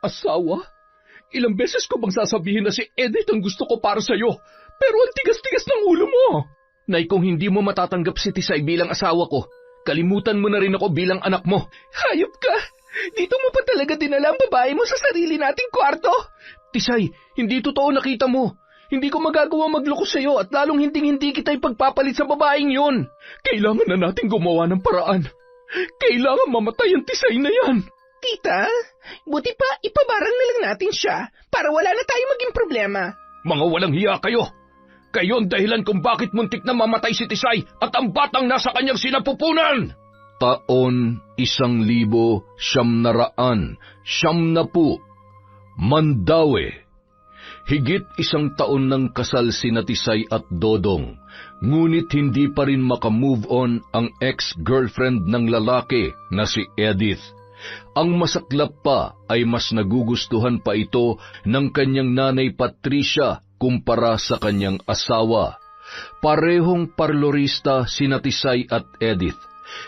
Asawa? Ilang beses ko bang sasabihin na si Edith ang gusto ko para sa'yo, pero ang tigas-tigas ng ulo mo. Nay, kung hindi mo matatanggap si Tisay bilang asawa ko, kalimutan mo na rin ako bilang anak mo. Hayop ka! Dito mo pa talaga dinala ang babae mo sa sarili nating kwarto? Tisay, hindi totoo nakita mo. Hindi ko magagawa magloko sa'yo at lalong hindi kita ipagpapalit sa babaeng yun. Kailangan na natin gumawa ng paraan. Kailangan mamatay ang Tisay na yan. Tita, buti pa ipabarang na lang natin siya para wala na tayo maging problema. Mga walang hiya kayo. Kayo ang dahilan kung bakit muntik na mamatay si Tisay at ang batang nasa kanyang sinapupunan. Taon 1990, Mandaue. Higit 1 taon ng kasal sina Tisay at Dodong, ngunit hindi pa rin makamove on ang ex-girlfriend ng lalaki na si Edith. Ang masaklap pa ay mas nagugustuhan pa ito ng kanyang nanay Patricia kumpara sa kanyang asawa. Parehong parlorista sina Tisay at Edith.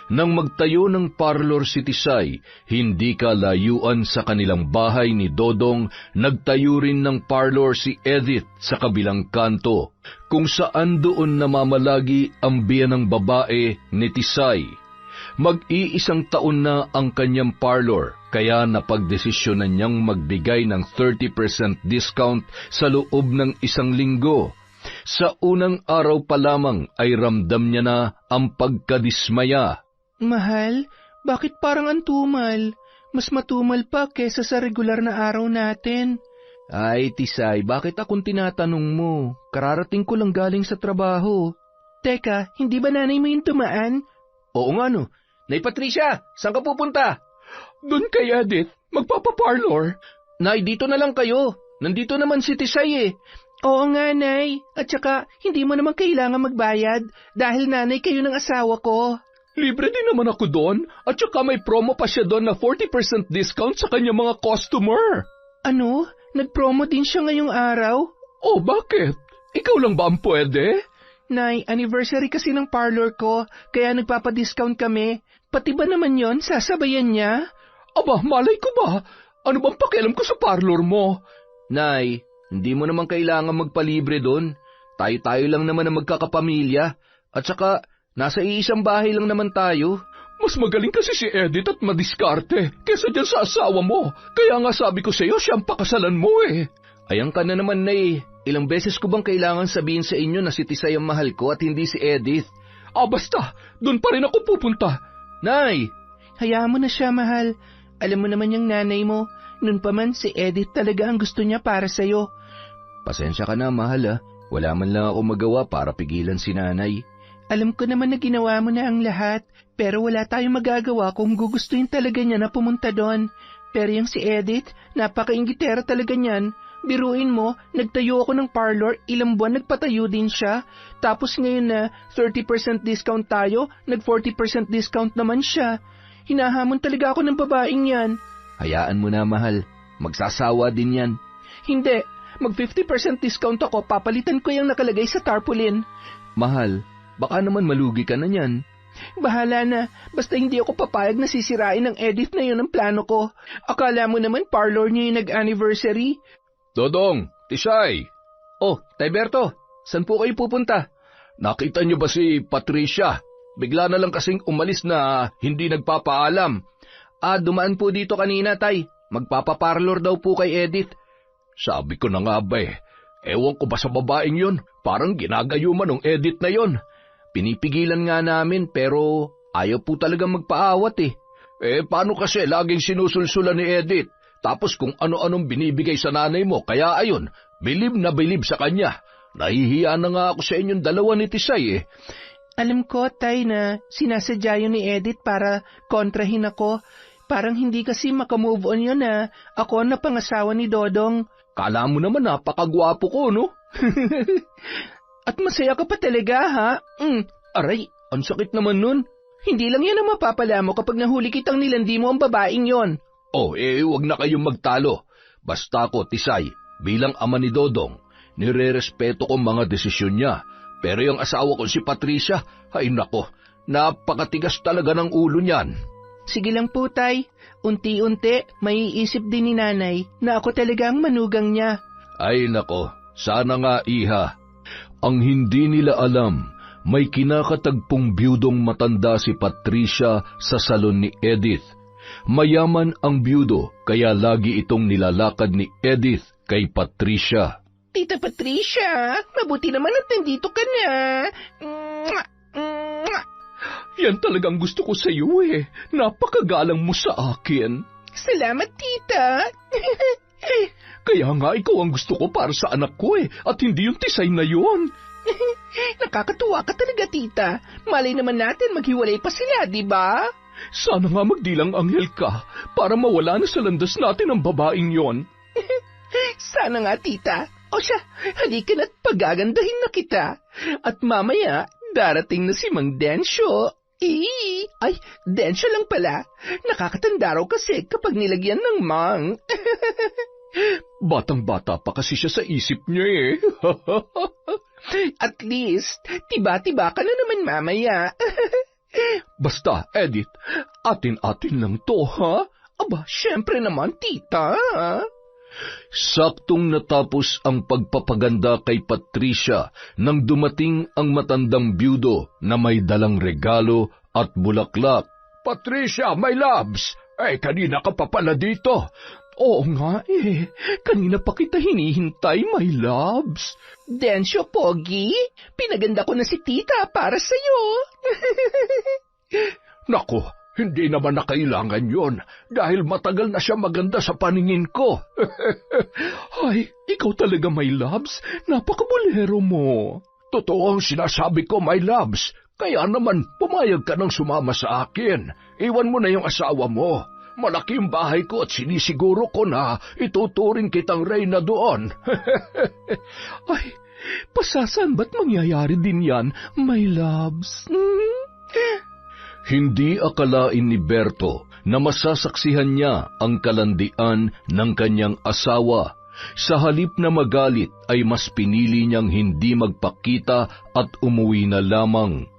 Nang magtayo ng parlor si Tisay, hindi kalayuan sa kanilang bahay ni Dodong, nagtayo rin ng parlor si Edith sa kabilang kanto, kung saan doon namamalagi ang biyanang babae ni Tisay. Mag-iisang taon na ang kanyang parlor, kaya napagdesisyonan niyang magbigay ng 30% discount sa loob ng 1 linggo. Sa unang araw pa lamang ay ramdam niya na ang pagkadismaya. Mahal, bakit parang antumal? Mas matumal pa kesa sa regular na araw natin. Ay, Tisay, bakit akong tinatanong mo? Kararating ko lang galing sa trabaho. Teka, hindi ba nanay mo yung tumaan? Oo nga no. Nay Patricia, saan ka pupunta? Doon kay Edith, magpapaparlor. Nay, dito na lang kayo. Nandito naman si Tisay eh. Oo nga, Nay. At saka, hindi mo naman kailangan magbayad dahil nanay kayo ng asawa ko. Libre din naman ako doon. At saka may promo pa siya doon na 40% discount sa kanyang mga customer. Ano? Nag-promo din siya ngayong araw? Oh, bakit? Ikaw lang ba ang pwede? Nay, anniversary kasi ng parlor ko, kaya nagpapadiscount kami. Pati ba naman yon sasabayan niya? Aba, malay ko ba? Ano bang pakialam ko sa parlor mo? Nay, hindi mo naman kailangan magpalibre doon. Tayo-tayo lang naman ang magkakapamilya. At saka, nasa iisang bahay lang naman tayo. Mas magaling kasi si Edith at madiskarte kesa dyan sa asawa mo. Kaya nga sabi ko sa'yo, siya ang pakasalan mo eh. Ayan ka na naman, Nay. Ilang beses ko bang kailangan sabihin sa inyo na si Tisay ang mahal ko at hindi si Edith? Basta, doon pa rin ako pupunta. Nay! Hayaan mo na siya, mahal. Alam mo naman yung nanay mo, noon pa man si Edith talaga ang gusto niya para sa'yo. Pasensya ka na, mahal. Wala man lang ako magawa para pigilan si nanay. Alam ko naman na ginawa mo na ang lahat, pero wala tayong magagawa kung gugustuhin talaga niya na pumunta doon. Pero yung si Edith, napaka-inggitera talaga niyan. Biruin mo, nagtayo ako ng parlor, ilang buwan nagpatayo din siya. Tapos ngayon na 30% discount tayo, nag-40% discount naman siya. Hinahamon talaga ako ng babaeng yan. Hayaan mo na, mahal. Magsasawa din yan. Hindi, mag-50% discount ako, papalitan ko yung nakalagay sa tarpaulin. Mahal, baka naman malugi ka na yan. Bahala na, basta hindi ako papayag na sisirain ng Edith na yun ang plano ko. Akala mo naman parlor niya yung nag-anniversary. Dodong, Tisay. Oh, Tayberto, saan po kayo pupunta? Nakita niyo ba si Patricia? Bigla na lang kasing umalis na hindi nagpapaalam. Dumaan po dito kanina, Tay. Magpapaparlor daw po kay Edith. Sabi ko na nga ba eh. Ewan ko ba sa babaeng yun? Parang ginagayuman ng Edith na yon. Pinipigilan nga namin pero ayaw po talagang magpaawat eh. Paano kasi laging sinusulsulan ni Edith? Tapos kung ano-anong binibigay sa nanay mo, kaya ayun, bilib na bilib sa kanya. Nahihiya na nga ako sa inyong dalawa ni Tisay eh. Alam ko, Tay, na sinasadya yun ni Edith para kontrahin ako. Parang hindi kasi makamove on yun na ako na pangasawa ni Dodong. Kala mo naman napakagwapo ko, no? At masaya ka pa talaga, ha? Aray, ang sakit naman nun. Hindi lang yan ang mapapala mo kapag nahuli kitang nilandi mo ang babaeng yon. Wag na kayong magtalo. Basta ko, Tisay, bilang ama ni Dodong, nire-respeto ko mga desisyon niya. Pero yung asawa ko si Patricia, ay nako, napakatigas talaga ng ulo niyan. Sige lang po, Tay. unti-unti maiisip din ni nanay na ako talaga ang manugang niya. Ay nako, sana nga iha. Ang hindi nila alam, may kinakatagpong biyudong matanda si Patricia sa salon ni Edith. Mayaman ang biyudo, kaya lagi itong nilalakad ni Edith kay Patricia. Tita Patricia, mabuti naman at nandito ka na. Yan talagang gusto ko sa iyo eh. Napakagalang mo sa akin. Salamat, tita. Kaya nga ikaw ang gusto ko para sa anak ko eh, at hindi yung Tisay na yun. Nakakatuwa ka talaga, tita. Malay naman natin maghiwalay pa sila, di ba? Sana nga magdilang anghel ka para mawala na sa landas natin ang babaeng yon. Sana nga, tita. O siya, halika na't pagagandahin na kita. At mamaya, darating na si Mang Densyo. Ay, Densyo lang pala. Nakakatanda raw kasi kapag nilagyan ng Mang. Batang-bata pa kasi siya sa isip niya eh. At least, tiba-tiba ka na naman mamaya. Basta, Edith, atin-atin lang to, ha? Aba, syempre naman, tita. Saktong natapos ang pagpapaganda kay Patricia nang dumating ang matandang biyudo na may dalang regalo at bulaklak. Patricia, my loves! Kanina ka pa pala dito. Oo nga eh, kanina pa kita hinihintay, my loves. Densyo, Pogi, pinaganda ko na si tita para sa'yo. Naku, hindi naman na kailangan yon dahil matagal na siya maganda sa paningin ko. Ay, ikaw talaga, my loves. Napakabulero mo. Totoo ang sinasabi ko, my loves. Kaya naman, pumayag ka nang sumama sa akin. Iwan mo na yung asawa mo. Malaki ang bahay ko at sinisiguro ko na ituturing kitang reyna doon. Ay, pasasan ba't mangyayari din yan, my loves? Hindi akalain ni Berto na masasaksihan niya ang kalandian ng kanyang asawa. Sa halip na magalit ay mas pinili niyang hindi magpakita at umuwi na lamang.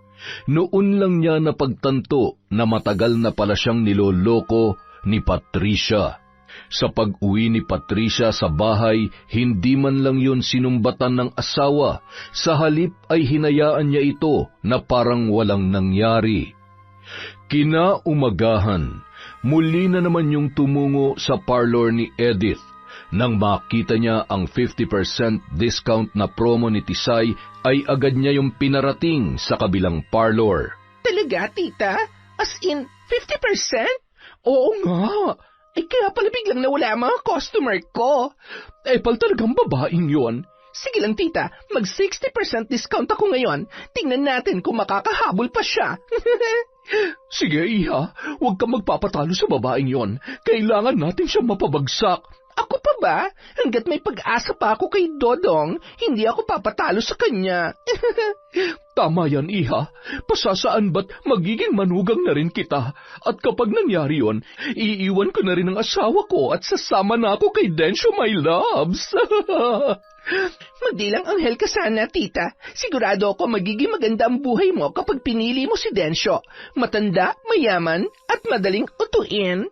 Noon lang niya napagtanto na matagal na pala siyang niloloko ni Patricia. Sa pag-uwi ni Patricia sa bahay, hindi man lang yun sinumbatan ng asawa. Sa halip ay hinayaan niya ito na parang walang nangyari. Kinaumagahan, muli na naman yung tumungo sa parlor ni Edith. Nang makita niya ang 50% discount na promo ni Tisay, ay agad niya yung pinarating sa kabilang parlor. Talaga, tita? As in, 50%? Oo nga. Kaya pala biglang nawala ang mga customer ko. Pal talagang babaeng yon. Sige lang, tita. Mag 60% discount ako ngayon. Tingnan natin kung makakahabol pa siya. Sige, iha. Huwag kang magpapatalo sa babaeng yon. Kailangan natin siya mapabagsak. Ako pa ba? Hanggat may pag-asa pa ako kay Dodong, hindi ako papatalo sa kanya. Tama yan, iha. Pasasaan ba't magiging manugang na rin kita? At kapag nangyari yon, iiwan ko na rin ang asawa ko at sasama na ako kay Densyo, my loves. Magdilang anghel ka sana, tita. Sigurado ako magiging maganda ang buhay mo kapag pinili mo si Densyo. Matanda, mayaman, at madaling utuin.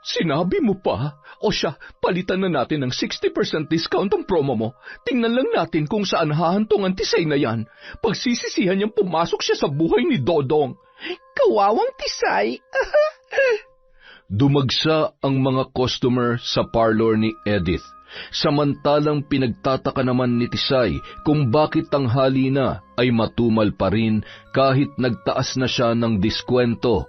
Sinabi mo pa? O siya, palitan na natin ng 60% discount ang promo mo. Tingnan lang natin kung saan hahantong ang Tisay na yan. Pagsisisihan niyang pumasok siya sa buhay ni Dodong. Kawawang Tisay. Dumagsa ang mga customer sa parlor ni Edith. Samantalang pinagtataka naman ni Tisay kung bakit tanghali na ay matumal pa rin kahit nagtaas na siya ng diskwento.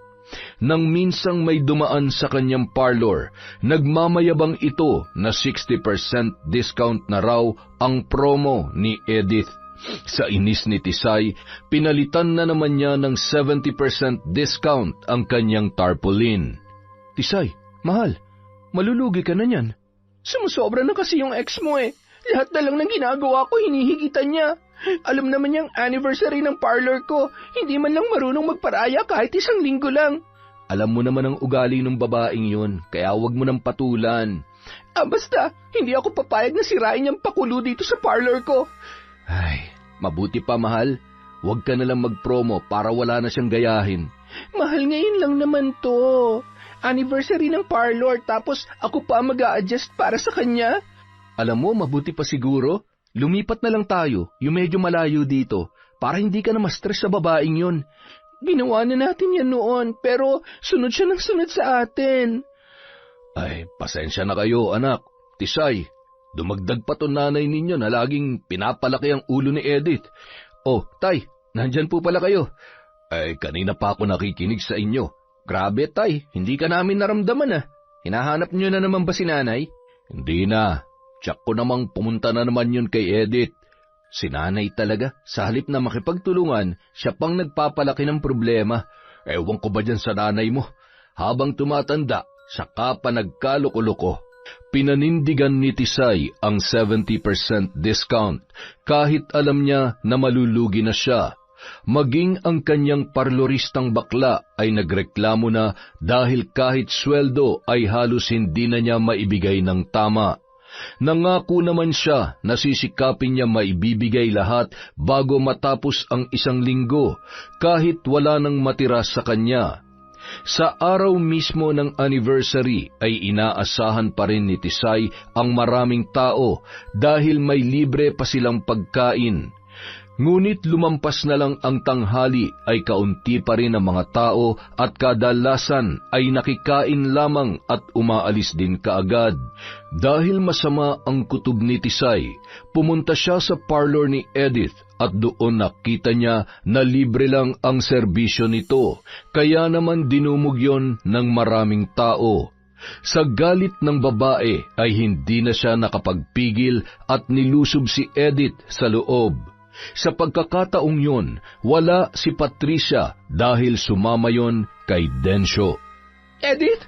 Nang minsang may dumaan sa kanyang parlor, nagmamayabang ito na 60% discount na raw ang promo ni Edith. Sa inis ni Tisay, pinalitan na naman niya ng 70% discount ang kanyang tarpaulin. Tisay, mahal, malulugi ka na niyan. Sumusobra na kasi yung ex mo eh. Lahat na lang ng ginagawa ko hinihigitan niya. Alam naman niyang anniversary ng parlor ko, hindi man lang marunong magparaya kahit isang linggo lang. Alam mo naman ang ugali ng babaeng yun, kaya wag mo nang patulan. Basta, hindi ako papayag na sirain niyang pakulo dito sa parlor ko. Ay, mabuti pa mahal. Wag ka na lang mag-promo para wala na siyang gayahin. Mahal, ngayon lang naman to. Anniversary ng parlor, tapos ako pa mag-a-adjust para sa kanya? Alam mo, mabuti pa siguro. Lumipat na lang tayo, yung medyo malayo dito, para hindi ka na ma-stress sa babaeng yun. Ginawa na natin yan noon, pero sunod siya ng sunod sa atin. Ay, pasensya na kayo, anak. Tisay, dumagdag pa to nanay ninyo na laging pinapalaki ang ulo ni Edith. Oh, Tay, nandyan po pala kayo. Ay, kanina pa ako nakikinig sa inyo. Grabe, Tay, hindi ka namin naramdaman ah. Hinahanap niyo na naman ba si nanay? Hindi na. Tsak ko namang pumunta na naman yun kay Edith. Si nanay talaga, sa halip na makipagtulungan, siya pang nagpapalaki ng problema. Ewan ko ba dyan sa nanay mo? Habang tumatanda, saka pa nagkaloko-loko. Pinanindigan ni Tisay ang 70% discount kahit alam niya na malulugi na siya. Maging ang kanyang parloristang bakla ay nagreklamo na dahil kahit sweldo ay halos hindi na niya maibigay ng tama. Nangako naman siya na sisikapin niya maibibigay lahat bago matapos ang 1 linggo, kahit wala nang matira sa kanya. Sa araw mismo ng anniversary ay inaasahan pa rin ni Tisay ang maraming tao dahil may libre pa silang pagkain. Ngunit lumampas na lang ang tanghali ay kaunti pa rin ang mga tao at kadalasan ay nakikain lamang at umaalis din kaagad. Dahil masama ang kutob ni Tisay, pumunta siya sa parlor ni Edith at doon nakita niya na libre lang ang serbisyo nito, kaya naman dinumog yon ng maraming tao. Sa galit ng babae ay hindi na siya nakapagpigil at nilusob si Edith sa loob. Sa pagkakataong yun, wala si Patricia dahil sumama yon kay Densyo. Edith,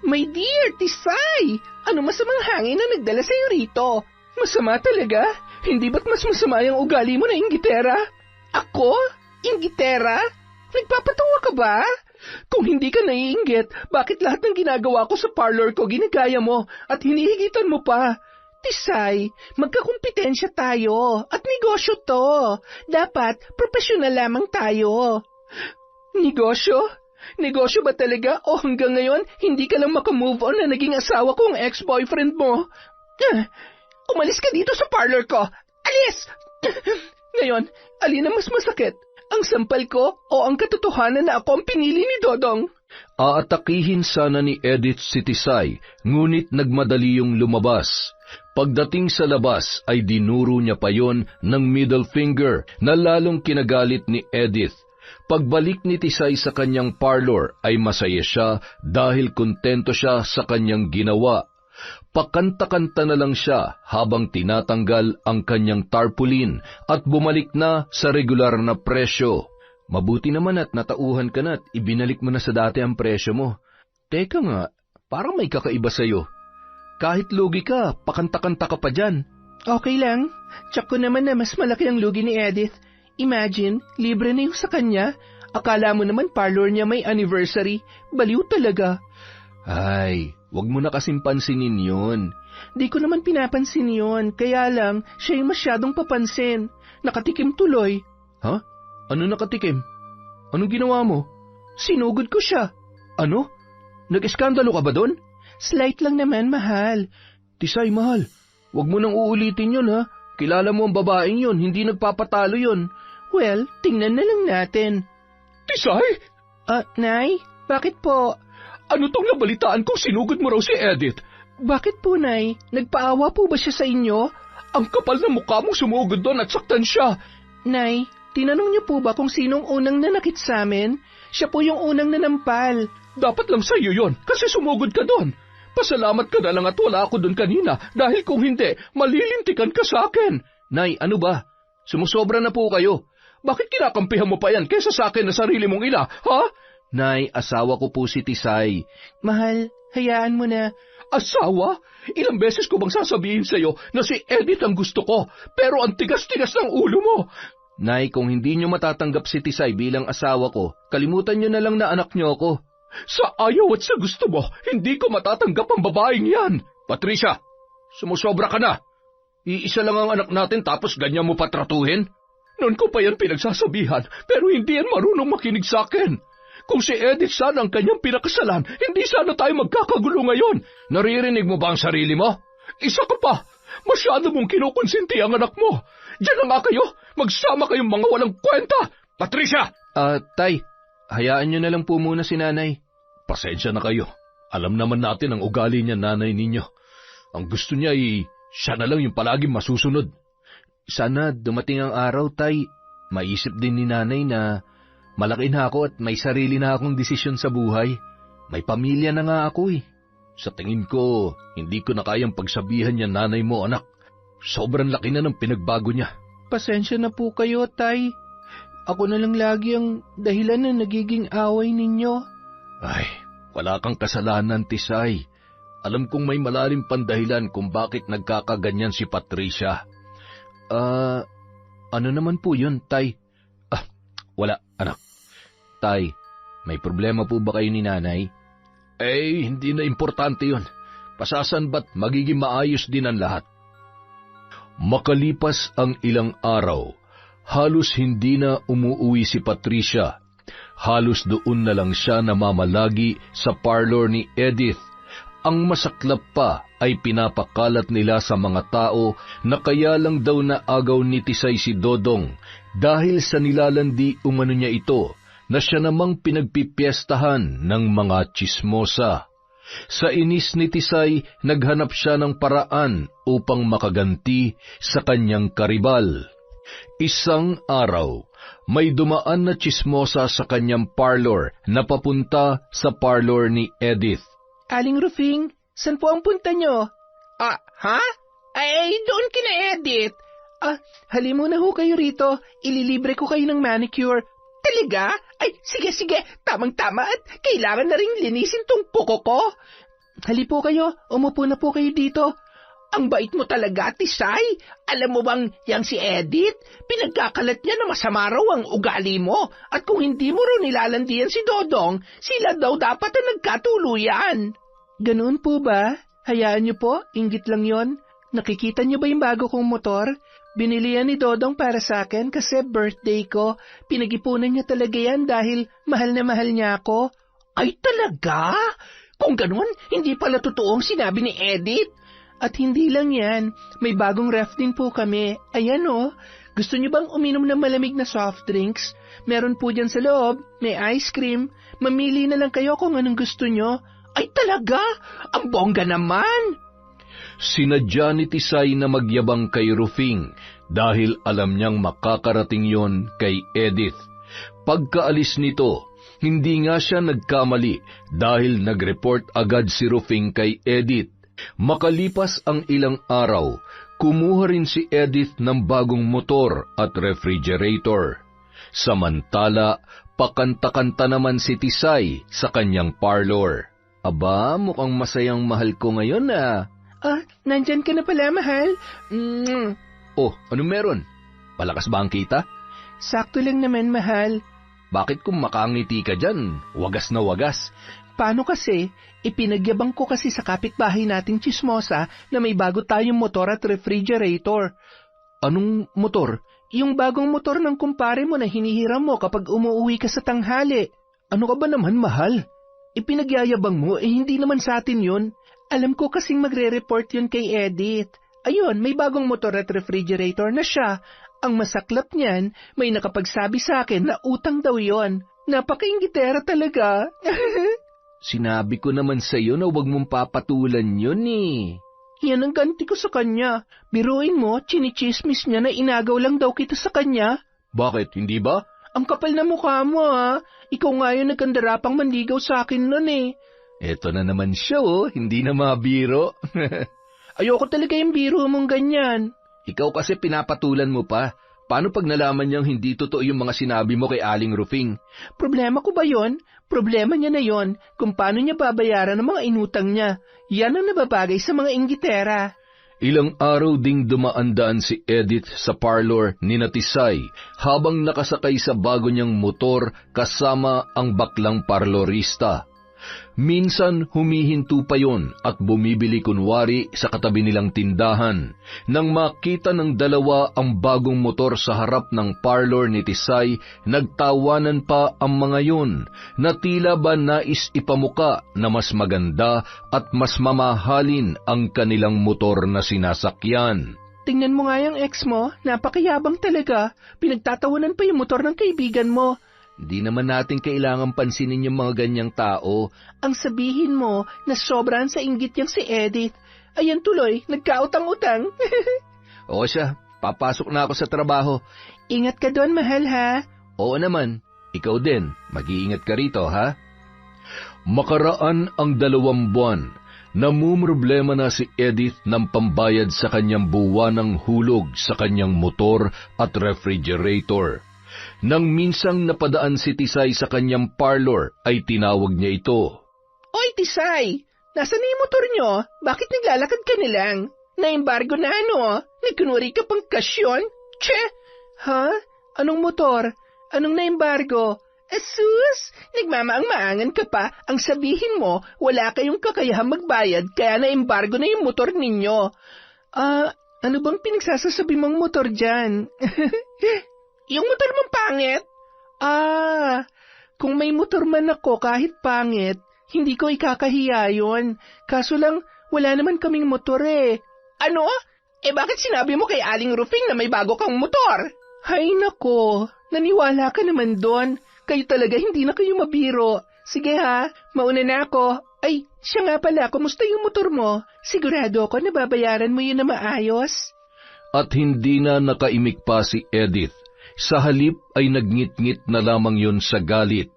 my dear, Tisay, ano masamang hangin na nagdala sa'yo rito? Masama talaga? Hindi ba't mas masama yung ugali mo na inggitera? Ako? Inggitera? Nagpapatawa ka ba? Kung hindi ka naiinggit, bakit lahat ng ginagawa ko sa parlor ko ginagaya mo at hinihigitan mo pa? Tisay, magkakumpetensya tayo at negosyo to. Dapat profesional lamang tayo. Negosyo? Negosyo ba talaga o hanggang ngayon hindi ka lang makamove on na naging asawa ko ang ex-boyfriend mo? Umalis ka dito sa parlor ko! Alis! Ngayon, alin ang mas masakit? Ang sampal ko o ang katotohanan na ako ang pinili ni Dodong? Aatakihin sana ni Edith si Tisay, ngunit nagmadali yung lumabas. Pagdating sa labas ay dinuro niya pa yon ng middle finger na lalong kinagalit ni Edith. Pagbalik ni Tisay sa kanyang parlor ay masaya siya dahil kontento siya sa kanyang ginawa. Pakanta-kanta na lang siya habang tinatanggal ang kanyang tarpaulin at bumalik na sa regular na presyo. Mabuti naman at natauhan ka na at ibinalik mo na sa dati ang presyo mo. Teka nga, parang may kakaiba sa'yo. Kahit lugi ka, pakanta-kanta ka pa dyan. Okay lang. Tsak ko naman na mas malaki ang lugi ni Edith. Imagine, libre na yung sa kanya. Akala mo naman parlor niya may anniversary. Baliw talaga. Ay, wag mo na kasing pansinin yun. Di ko naman pinapansin yun. Kaya lang, siya yung masyadong papansin. Nakatikim tuloy. Ha? Ano nakatikim? Anong ginawa mo? Sinugod ko siya. Ano? Nag-eskandalo ka ba doon? Slight lang naman, mahal. Tisay, mahal. Huwag mo nang uulitin yun, ha? Kilala mo ang babaeng yun, hindi nagpapatalo yun. Well, tingnan na lang natin. Tisay? Nay? Bakit po? Ano tong nabalitaan kong sinugod mo raw si Edith? Bakit po, Nay? Nagpaawa po ba siya sa inyo? Ang kapal na mukha mong sumugod doon at saktan siya. Nay, tinanong niyo po ba kung sinong unang nanakit sa amin? Siya po yung unang nanampal. Dapat lang sa iyo yon, kasi sumugod ka doon. Pasalamat ka na lang at wala ako doon kanina, dahil kung hindi, malilintikan ka sa akin. Nay, ano ba? Sumusobra na po kayo. Bakit kinakampihan mo pa yan kaysa sa akin na sarili mong ina, ha? Nay, asawa ko po si Tisay. Mahal, hayaan mo na. Asawa? Ilang beses ko bang sasabihin sa'yo na si Edith ang gusto ko, pero ang tigas-tigas ng ulo mo? Nay, kung hindi nyo matatanggap si Tisay bilang asawa ko, kalimutan nyo na lang na anak nyo ako. Sa ayaw at sa gusto mo, hindi ko matatanggap ang babaeng yan. Patricia, sumusobra ka na. Iisa lang ang anak natin tapos ganyan mo patratuhin? Noon ko pa yan pinagsasabihan, pero hindi yan marunong makinig sa akin. Kung si Edith sana ang kanyang pinakasalan, hindi sana tayo magkakagulo ngayon. Naririnig mo ba ang sarili mo? Isa ka pa, masyado mong kinukonsinti ang anak mo. Diyan na nga kayo, magsama kayong mga walang kwenta. Patricia! Tay, hayaan niyo na lang po muna si nanay. Pasensya na kayo. Alam naman natin ang ugali niya, nanay ninyo. Ang gusto niya ay siya na lang yung palaging masusunod. Sana dumating ang araw, Tay. Maisip din ni nanay na malaki na ako at may sarili na akong desisyon sa buhay. May pamilya na nga ako eh. Sa tingin ko, hindi ko na kayang pagsabihan niya nanay mo, anak. Sobrang laki na ng pinagbago niya. Pasensya na po kayo, Tay. Ako na lang lagi ang dahilan na nagiging away ninyo. Ay, wala kang kasalanan, Tisay. Alam kong may malalim pang dahilan kung bakit nagkakaganyan si Patricia. Ano naman po yun, Tay? Wala, anak. Tay, may problema po ba kayo ni nanay? Hindi na importante yun. Pasasan ba't magiging maayos din ang lahat. Makalipas ang ilang araw, halos hindi na umuuwi si Patricia. Halos doon na lang siya namamalagi sa parlor ni Edith. Ang masaklap pa ay pinapakalat nila sa mga tao na kaya lang daw naagaw ni Tisay si Dodong dahil sa nilalandi umano niya ito na siya namang pinagpipiestahan ng mga tsismosa. Sa inis ni Tisay, naghanap siya ng paraan upang makaganti sa kanyang karibal. Isang araw, may dumaan na tsismosa sa kanyang parlor na papunta sa parlor ni Edith. Aling Rufing, saan po ang punta nyo? Ha? Doon kina Edith. Halimo na ho kayo rito. Ililibre ko kayo ng manicure. Talaga? Sige, tamang-tama at kailangan na rin linisin tong kuko ko. Hali po kayo, umupo na po kayo dito. Ang bait mo talaga, Tisay. Alam mo bang yang si Edith, pinagkakalat niya na masama raw ang ugali mo at kung hindi mo rin nilalandian si Dodong, sila daw dapat ang nagkatuluyan. Ganoon po ba? Hayaan niyo po, inggit lang yon. Nakikita niyo ba yung bago kong motor? Binili yan ni Dodong para sa akin kasi birthday ko. Pinag-ipunan niya talaga yan dahil mahal na mahal niya ako. Ay talaga? Kung ganun, hindi pala totoong sinabi ni Edith. At hindi lang yan, may bagong ref din po kami. Ayan o, gusto niyo bang uminom ng malamig na soft drinks? Meron po dyan sa loob, may ice cream. Mamili na lang kayo kung anong gusto niyo. Ay talaga? Ang bongga naman! Sinadya ni Tisay na magyabang kay Rufing dahil alam niyang makakarating yon kay Edith. Pagkaalis nito, hindi nga siya nagkamali dahil nag-report agad si Rufing kay Edith. Makalipas ang ilang araw, kumuha rin si Edith ng bagong motor at refrigerator. Samantala, pakanta-kanta naman si Tisay sa kanyang parlor. Aba, mukhang masayang mahal ko ngayon nandyan ka na pala, mahal. Oh, anong meron? Malakas ba ang kita? Sakto lang naman, mahal. Bakit kung makangiti ka dyan, wagas na wagas? Paano kasi? Ipinagyabang ko kasi sa kapitbahay nating tsismosa na may bago tayong motor at refrigerator. Anong motor? Yung bagong motor ng kumpare mo na hinihiram mo kapag umuwi ka sa tanghali. Ano ka ba naman, mahal? Ipinagyayabang mo, hindi naman sa atin yun. Alam ko kasing magre-report yun kay Edith. Ayun, may bagong motor at refrigerator na siya. Ang masaklap niyan, may nakapagsabi sa akin na utang daw yon. Napaka-inggitera talaga. Sinabi ko naman sa iyo na huwag mong papatulan yun eh. Yan ang ganti ko sa kanya. Biruin mo, chinichismis niya na inagaw lang daw kita sa kanya. Bakit, hindi ba? Ang kapal na mukha mo Ikaw nga yung nagkandarapang manligaw sa akin nun eh. Eto na naman siya hindi na mabiro. Ayoko talaga yung biro mong ganyan. Ikaw kasi pinapatulan mo pa. Paano pag nalaman niyang hindi totoo yung mga sinabi mo kay Aling Rufing? Problema ko ba yon? Problema niya na yon kung paano niya babayaran ang mga inutang niya. Yan ang nababagay sa mga inggitera. Ilang araw ding dumaandaan si Edith sa parlor ni Tisay habang nakasakay sa bago niyang motor kasama ang baklang parlorista. Minsan humihinto pa yon at bumibili kunwari sa katabi nilang tindahan. Nang makita ng dalawa ang bagong motor sa harap ng parlor ni Tisay, nagtawanan pa ang mga yun na tila ba nais ipamuka na mas maganda at mas mamahalin ang kanilang motor na sinasakyan. Tingnan mo nga yung ex mo, napakayabang talaga. Pinagtatawanan pa yung motor ng kaibigan mo. Di naman natin kailangan pansinin yung mga ganyang tao. Ang sabihin mo na sobrahan sa inggit yung si Edith. Ayan tuloy, nagkautang-utang. O siya, papasok na ako sa trabaho. Ingat ka doon, mahal ha? Oo naman, ikaw din, mag-iingat ka rito ha. Makaraan ang 2 buwan, namumroblema na si Edith ng pambayad sa kanyang buwanang hulog sa kanyang motor at refrigerator. Nang minsang napadaan si Tisay sa kanyang parlor, ay tinawag niya ito. Oy, Tisay! Nasaan na yung motor nyo? Bakit naglalakad ka nilang? Na-embargo na ano? Nagkunwari ka pang kasyon? Tche! Ha? Anong motor? Anong na-embargo? Asus! Nagmamaang-maangan ka pa. Ang sabihin mo, wala kayong kakayahang magbayad kaya na-embargo na yung motor ninyo. Ano bang pinagsasasabi mong motor dyan? Yung motor mong pangit? Kung may motor man ako kahit pangit, hindi ko ikakahiya yun. Kaso lang, wala naman kaming motor eh. Ano? Bakit sinabi mo kay Aling Rufing na may bago kang motor? Hay nako, naniwala ka naman doon. Kayo talaga hindi na kayo mabiro. Sige ha, mauna na ako. Ay, siya nga pala, kumusta yung motor mo? Sigurado ako nababayaran mo yun na maayos? At hindi na nakaimik pa si Edith. Sa halip ay nagngit-ngit na lamang yun sa galit.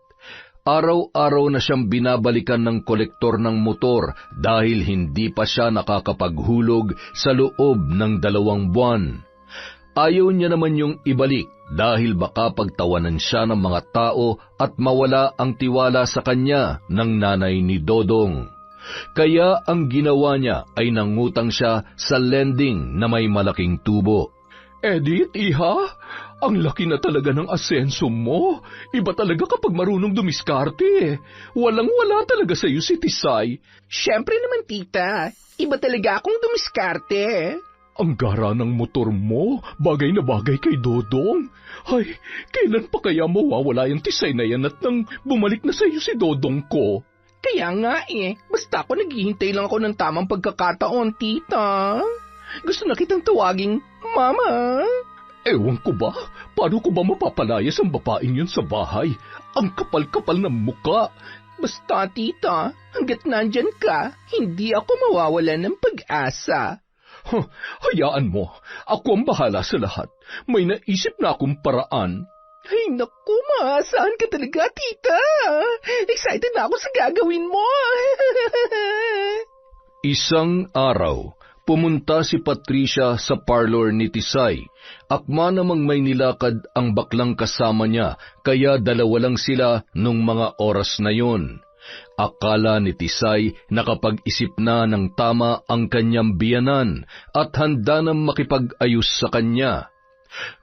Araw-araw na siyang binabalikan ng kolektor ng motor dahil hindi pa siya nakakapaghulog sa loob ng 2 buwan. Ayaw niya naman yung ibalik dahil baka pagtawanan siya ng mga tao at mawala ang tiwala sa kanya ng nanay ni Dodong. Kaya ang ginawa niya ay nangutang siya sa lending na may malaking tubo. Edith, iha, ang laki na talaga ng asenso mo. Iba talaga kapag marunong dumiskarte. Walang-wala talaga sa iyo si Tisay. Siyempre naman, tita. Iba talaga akong dumiskarte. Ang gara ng motor mo, bagay na bagay kay Dodong. Ay, kailan pa kaya mawawala yung Tisay na yan at nang bumalik na sa iyo si Dodong ko? Kaya nga basta ako naghihintay lang ako ng tamang pagkakataon, tita. Gusto na kitang tawaging Mama. Ewan ko ba, paano ko ba mapapalayas ang babaeng yun sa bahay? Ang kapal-kapal ng muka. Basta, tita, hanggat nandyan ka, hindi ako mawawalan ng pag-asa. Hayaan mo, ako ang bahala sa lahat. May naisip na akong paraan. Ay naku, maasahan ka talaga, tita. Excited na ako sa gagawin mo. Isang araw, pumunta si Patricia sa parlor ni Tisay. Akma namang may nilakad ang baklang kasama niya, kaya 2 lang sila nung mga oras na yon. Akala ni Tisay nakapag-isip na ng tama ang kanyang biyanan at handa nang makipag-ayos sa kanya.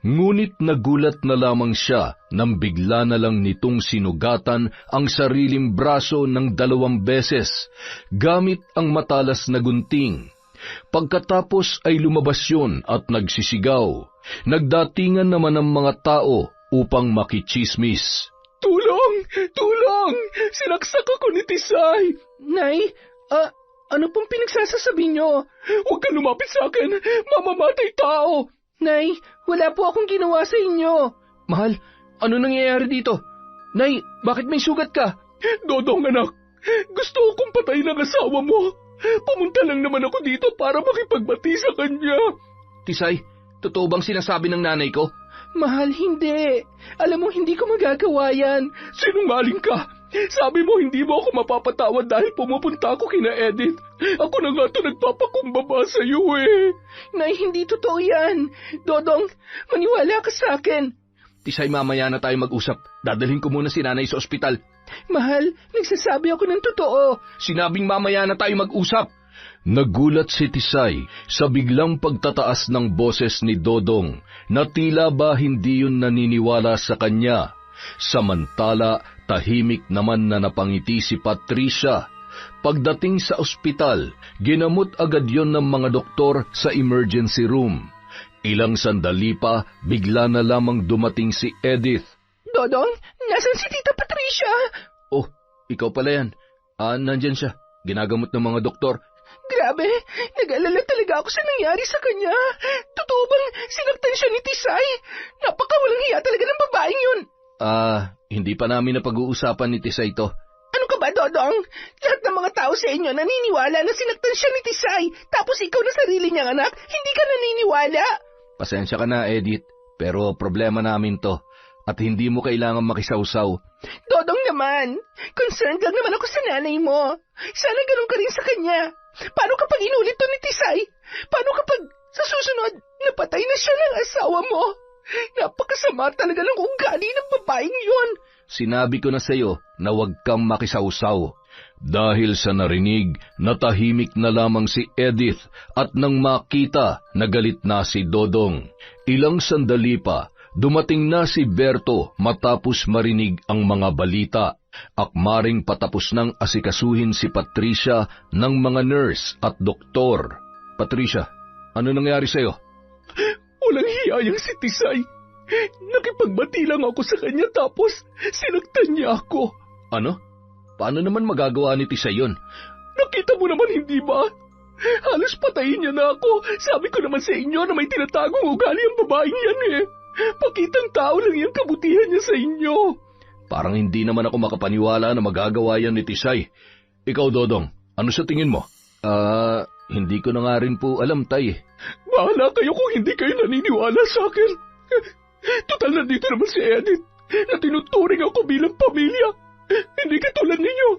Ngunit nagulat na lamang siya nang bigla na lang nitong sinugatan ang sariling braso ng 2 beses, gamit ang matalas na gunting. Pagkatapos ay lumabas yun at nagsisigaw. Nagdatingan naman ang mga tao upang makichismis. Tulong! Tulong! Sinaksak ako ni Tisay! Nay, ano pong pinagsasasabi niyo? Huwag ka lumapit sa akin! Mamamatay tao! Nay, wala po akong ginawa sa inyo. Mahal, ano nangyayari dito? Nay, bakit may sugat ka? Dodong anak, gusto kong patayin ang asawa mo. Pumunta lang naman ako dito para makipagbati sa kanya. Tisay, totoo bang sinasabi ng nanay ko? Mahal, hindi. Alam mo, hindi ko magagawa yan. Sinungaling ka. Sabi mo hindi mo ako mapapatawad dahil pumupunta ako kina Edith. Ako na nga ito nagpapakumbaba sa iyo eh. Nay, hindi totoo yan. Dodong, maniwala ka sa akin. Tisay, mamaya na tayo mag-usap. Dadalhin ko muna si nanay sa ospital. Mahal, nagsasabi ako ng totoo. Sinabing mamaya na tayo mag-usap. Nagulat si Tisay sa biglang pagtataas ng boses ni Dodong na tila ba hindi yun naniniwala sa kanya. Samantala, tahimik naman na napangiti si Patricia. Pagdating sa ospital, ginamot agad yon ng mga doktor sa emergency room. Ilang sandali pa, bigla na lamang dumating si Edith. Dodong, nasan si Tita Patricia? Oh, ikaw pala yan. Nandyan siya. Ginagamot ng mga doktor. Grabe, nag-alala talaga ako sa nangyari sa kanya. Totoo bang sinaktan siya ni Tisay? Napakawalang hiya talaga ng babaeng yun. Hindi pa namin napag-uusapan ni Tisay to. Ano ka ba, Dodong? Lahat ng mga tao sa inyo naniniwala na sinaktan siya ni Tisay. Tapos ikaw na sarili niyang anak, hindi ka naniniwala. Pasensya ka na, Edith. Pero problema namin to. At hindi mo kailangan makisawsaw. Dodong naman, concerned lang naman ako sa nanay mo. Sana ganun ka rin sa kanya. Paano kapag inulit to ni Tisay? Paano kapag sa susunod, napatay na siya ng asawa mo? Napakasama talaga ng ugali ng babaeng yun. Sinabi ko na sa'yo na huwag kang makisawsaw. Dahil sa narinig, natahimik na lamang si Edith at nang makita, nagalit na si Dodong. Ilang sandali pa, dumating na si Berto matapos marinig ang mga balita. Akmaring patapos nang asikasuhin si Patricia ng mga nurse at doktor. Patricia, ano nangyari sa'yo? Walang hiyayang si Tisay. Nakipagbati lang ako sa kanya tapos sinaktan niya ako. Ano? Paano naman magagawa ni Tisay yun? Nakita mo naman, hindi ba? Halos patayin niya na ako. Sabi ko naman sa inyo na may tinatagong ugali ang babaeng yan eh. Pakitang tao lang yung kabutihan niya sa inyo. Parang hindi naman ako makapaniwala na magagawa yan ni Tisay. Ikaw, Dodong, ano sa tingin mo? Hindi ko na nga rin po alam, Tay. Bahala kayo kung hindi kayo naniniwala sa akin. Total, nandito naman si Edith na tinuturing ako bilang pamilya. Hindi katulad ninyo.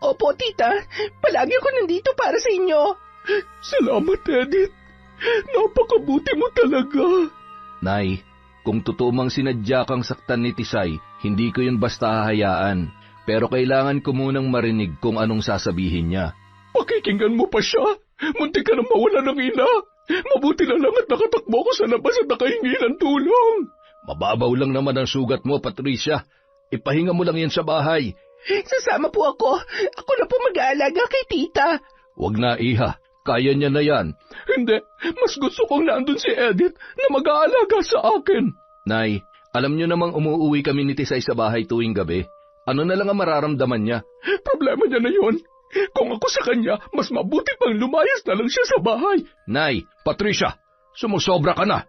Opo, tita. Palagi ako nandito para sa inyo. Salamat, Edith. Napakabuti mo talaga. Nay, kung totoo mang sinadya kang saktan ni Tisay, hindi ko yun basta hahayaan. Pero kailangan ko munang marinig kung anong sasabihin niya. Pakikinggan mo pa siya. Muntik ka nang mawala ng ina. Mabuti na lang at nakatakbo ko sa labas at nakahingi ng tulong. Mababaw lang naman ang sugat mo, Patricia. Ipahinga mo lang yan sa bahay. Sasama po ako. Ako na po mag-aalaga kay tita. Huwag na, Iha. Kaya niya na yan. Hindi. Mas gusto kong nandun si Edith na mag-aalaga sa akin. Nay, alam niyo namang umuuwi kami ni Tisay sa bahay tuwing gabi. Ano na lang ang mararamdaman niya? Problema niya na yun. Kung ako sa kanya, mas mabuti pang lumayas na lang siya sa bahay. Nay, Patricia, sumusobra ka na.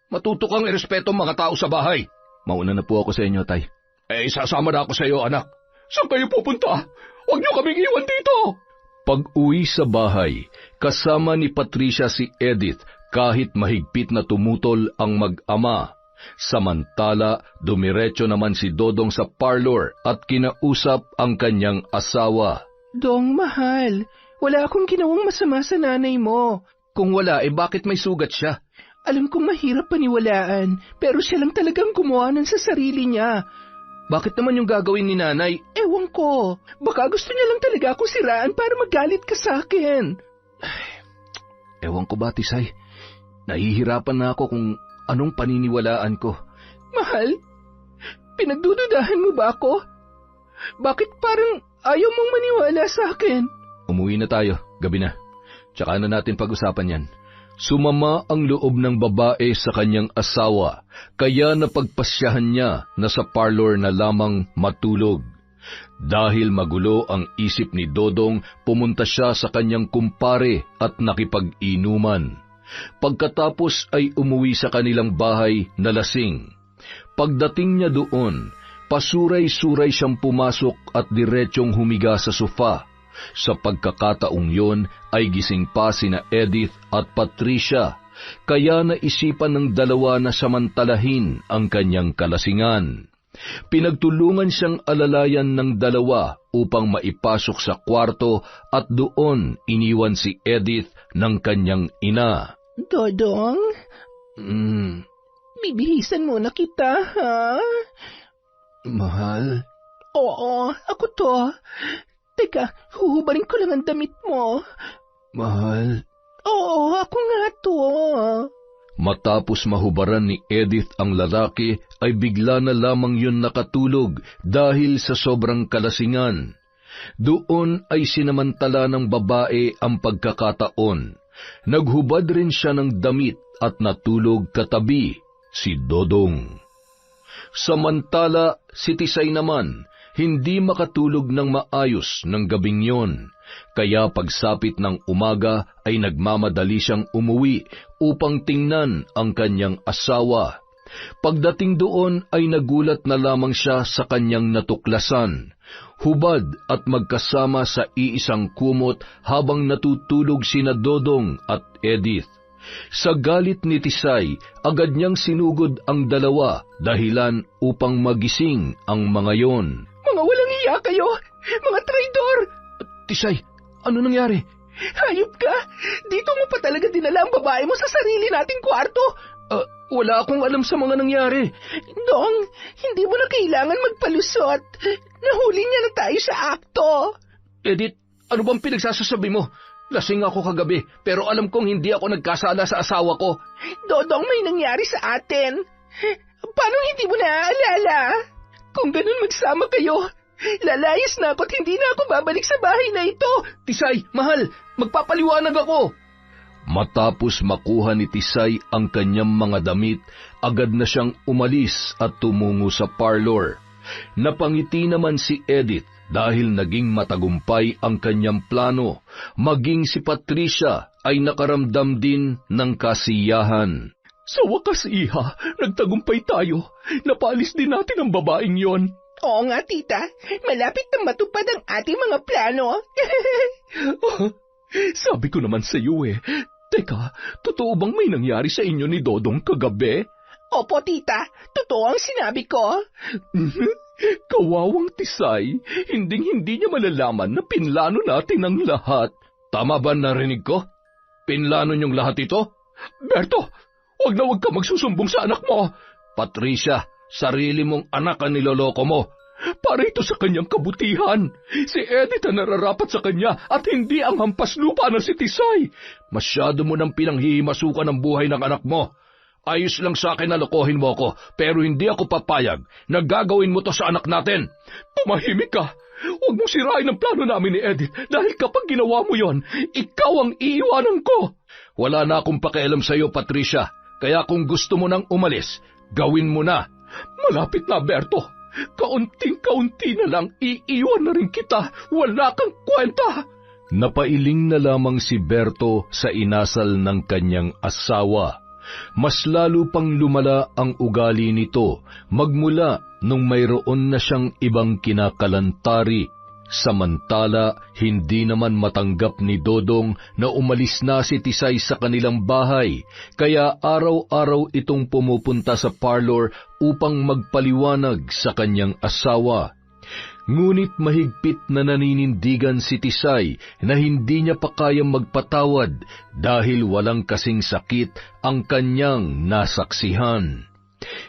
Matuto kang irespeto ang mga tao sa bahay. Mauna na po ako sa inyo, Tay. Sasama na ako sa iyo, anak. Saan kayo pupunta? Huwag niyo kaming iwan dito. Pag-uwi sa bahay, kasama ni Patricia si Edith kahit mahigpit na tumutol ang mag-ama. Samantala, dumiretso naman si Dodong sa parlor at kinausap ang kanyang asawa. Dong, mahal, wala akong ginawang masama sa nanay mo. Kung wala, bakit may sugat siya? Alam kong mahirap paniwalaan, pero siya lang talagang gumawa nun sa sarili niya. Bakit naman yung gagawin ni nanay? Ewan ko, baka gusto niya lang talaga akong siraan para magalit ka sa akin. Ewan ko ba, Tisay? Nahihirapan na ako kung anong paniniwalaan ko. Mahal, pinagdududahan mo ba ako? Bakit parang ayaw mong maniwala sa akin? Umuwi na tayo, gabi na. Tsaka na natin pag-usapan yan. Sumama ang loob ng babae sa kanyang asawa, kaya napagpasyahan niya na sa parlor na lamang matulog. Dahil magulo ang isip ni Dodong, pumunta siya sa kanyang kumpare at nakipag-inuman. Pagkatapos ay umuwi sa kanilang bahay na lasing. Pagdating niya doon, pasuray-suray siyang pumasok at diretsyong humiga sa sofa. Sa pagkakataong yon ay gising pa sina Edith at Patricia, kaya naisipan ng dalawa na samantalahin ang kanyang kalasingan. Pinagtulungan siyang alalayan ng dalawa upang maipasok sa kwarto at doon iniwan si Edith ng kanyang ina. Dodong? Bibihisan muna kita, ha? Mahal? Oo, ako to. Teka, huhubarin ko lang ang damit mo. Mahal? Oo, ako nga to. Matapos mahubaran ni Edith ang lalaki, ay bigla na lamang yun nakatulog dahil sa sobrang kalasingan. Doon ay sinamantala ng babae ang pagkakataon. Naghubad rin siya ng damit at natulog katabi si Dodong. Samantala, si Tisay naman, hindi makatulog ng maayos ng gabing yon. Kaya pagsapit ng umaga ay nagmamadali siyang umuwi upang tingnan ang kanyang asawa. Pagdating doon ay nagulat na lamang siya sa kanyang natuklasan. Hubad at magkasama sa iisang kumot habang natutulog sina Dodong at Edith. Sa galit ni Tisay, agad niyang sinugod ang dalawa dahilan upang magising ang mga yon. Mga walang hiya kayo! Mga traidor! Tisay, ano nangyari? Hayop ka! Dito mo pa talaga dinala ang babae mo sa sarili nating kwarto! Wala akong alam sa mga nangyari. Dong, hindi mo na kailangan magpalusot. Nahuli niya na tayo sa akto. Edith, ano bang pinagsasasabi mo? Lasing ako kagabi, pero alam kong hindi ako nagkasala sa asawa ko. Dodong, may nangyari sa atin. Paano hindi mo naaalala? Kung ganun magsama kayo, lalayas na ako at hindi na ako babalik sa bahay na ito. Tisay, mahal, magpapaliwanag ako. Matapos makuha ni Tisay ang kanyang mga damit, agad na siyang umalis at tumungo sa parlor. Napangiti naman si Edith dahil naging matagumpay ang kanyang plano. Maging si Patricia ay nakaramdam din ng kasiyahan. Sa wakas, iha, nagtagumpay tayo. Napaalis din natin ang babaeng yon. Oo nga, tita. Malapit na matupad ang ating mga plano. Sabi ko naman sa iyo eh. Teka, totoo bang may nangyari sa inyo ni Dodong kagabi? Opo, tita. Totoo ang sinabi ko. Kawawang Tisay, hinding-hindi niya malalaman na pinlano natin ang lahat. Tama ba narinig ko? Pinlano niyong lahat ito? Berto, wag ka magsusumbong sa anak mo. Patricia, sarili mong anak ang niloloko mo. Para ito sa kanyang kabutihan. Si Edith ang nararapat sa kanya at hindi ang hampas lupa na si Tisay. Masyado mo nang pinanghihimasukan ang buhay ng anak mo. Ayos lang sa akin na lokohin mo ako, pero hindi ako papayag na gagawin mo to sa anak natin. Tumahimik ka. Huwag mong sirain ang plano namin ni Edith dahil kapag ginawa mo yon, ikaw ang iiwanan ko. Wala na akong pakialam sa iyo, Patricia. Kaya kung gusto mo nang umalis, gawin mo na. Malapit na, Berto. Kaunting-kaunti na lang, iiwan na rin kita. Wala kang kwenta. Napailing na lamang si Berto sa inasal ng kanyang asawa. Mas lalo pang lumala ang ugali nito magmula nung mayroon na siyang ibang kinakalantari. Samantala, hindi naman matanggap ni Dodong na umalis na si Tisay sa kanilang bahay, kaya araw-araw itong pumupunta sa parlor upang magpaliwanag sa kanyang asawa. Ngunit mahigpit na naninindigan si Tisay na hindi niya pa kayang magpatawad dahil walang kasing sakit ang kanyang nasaksihan.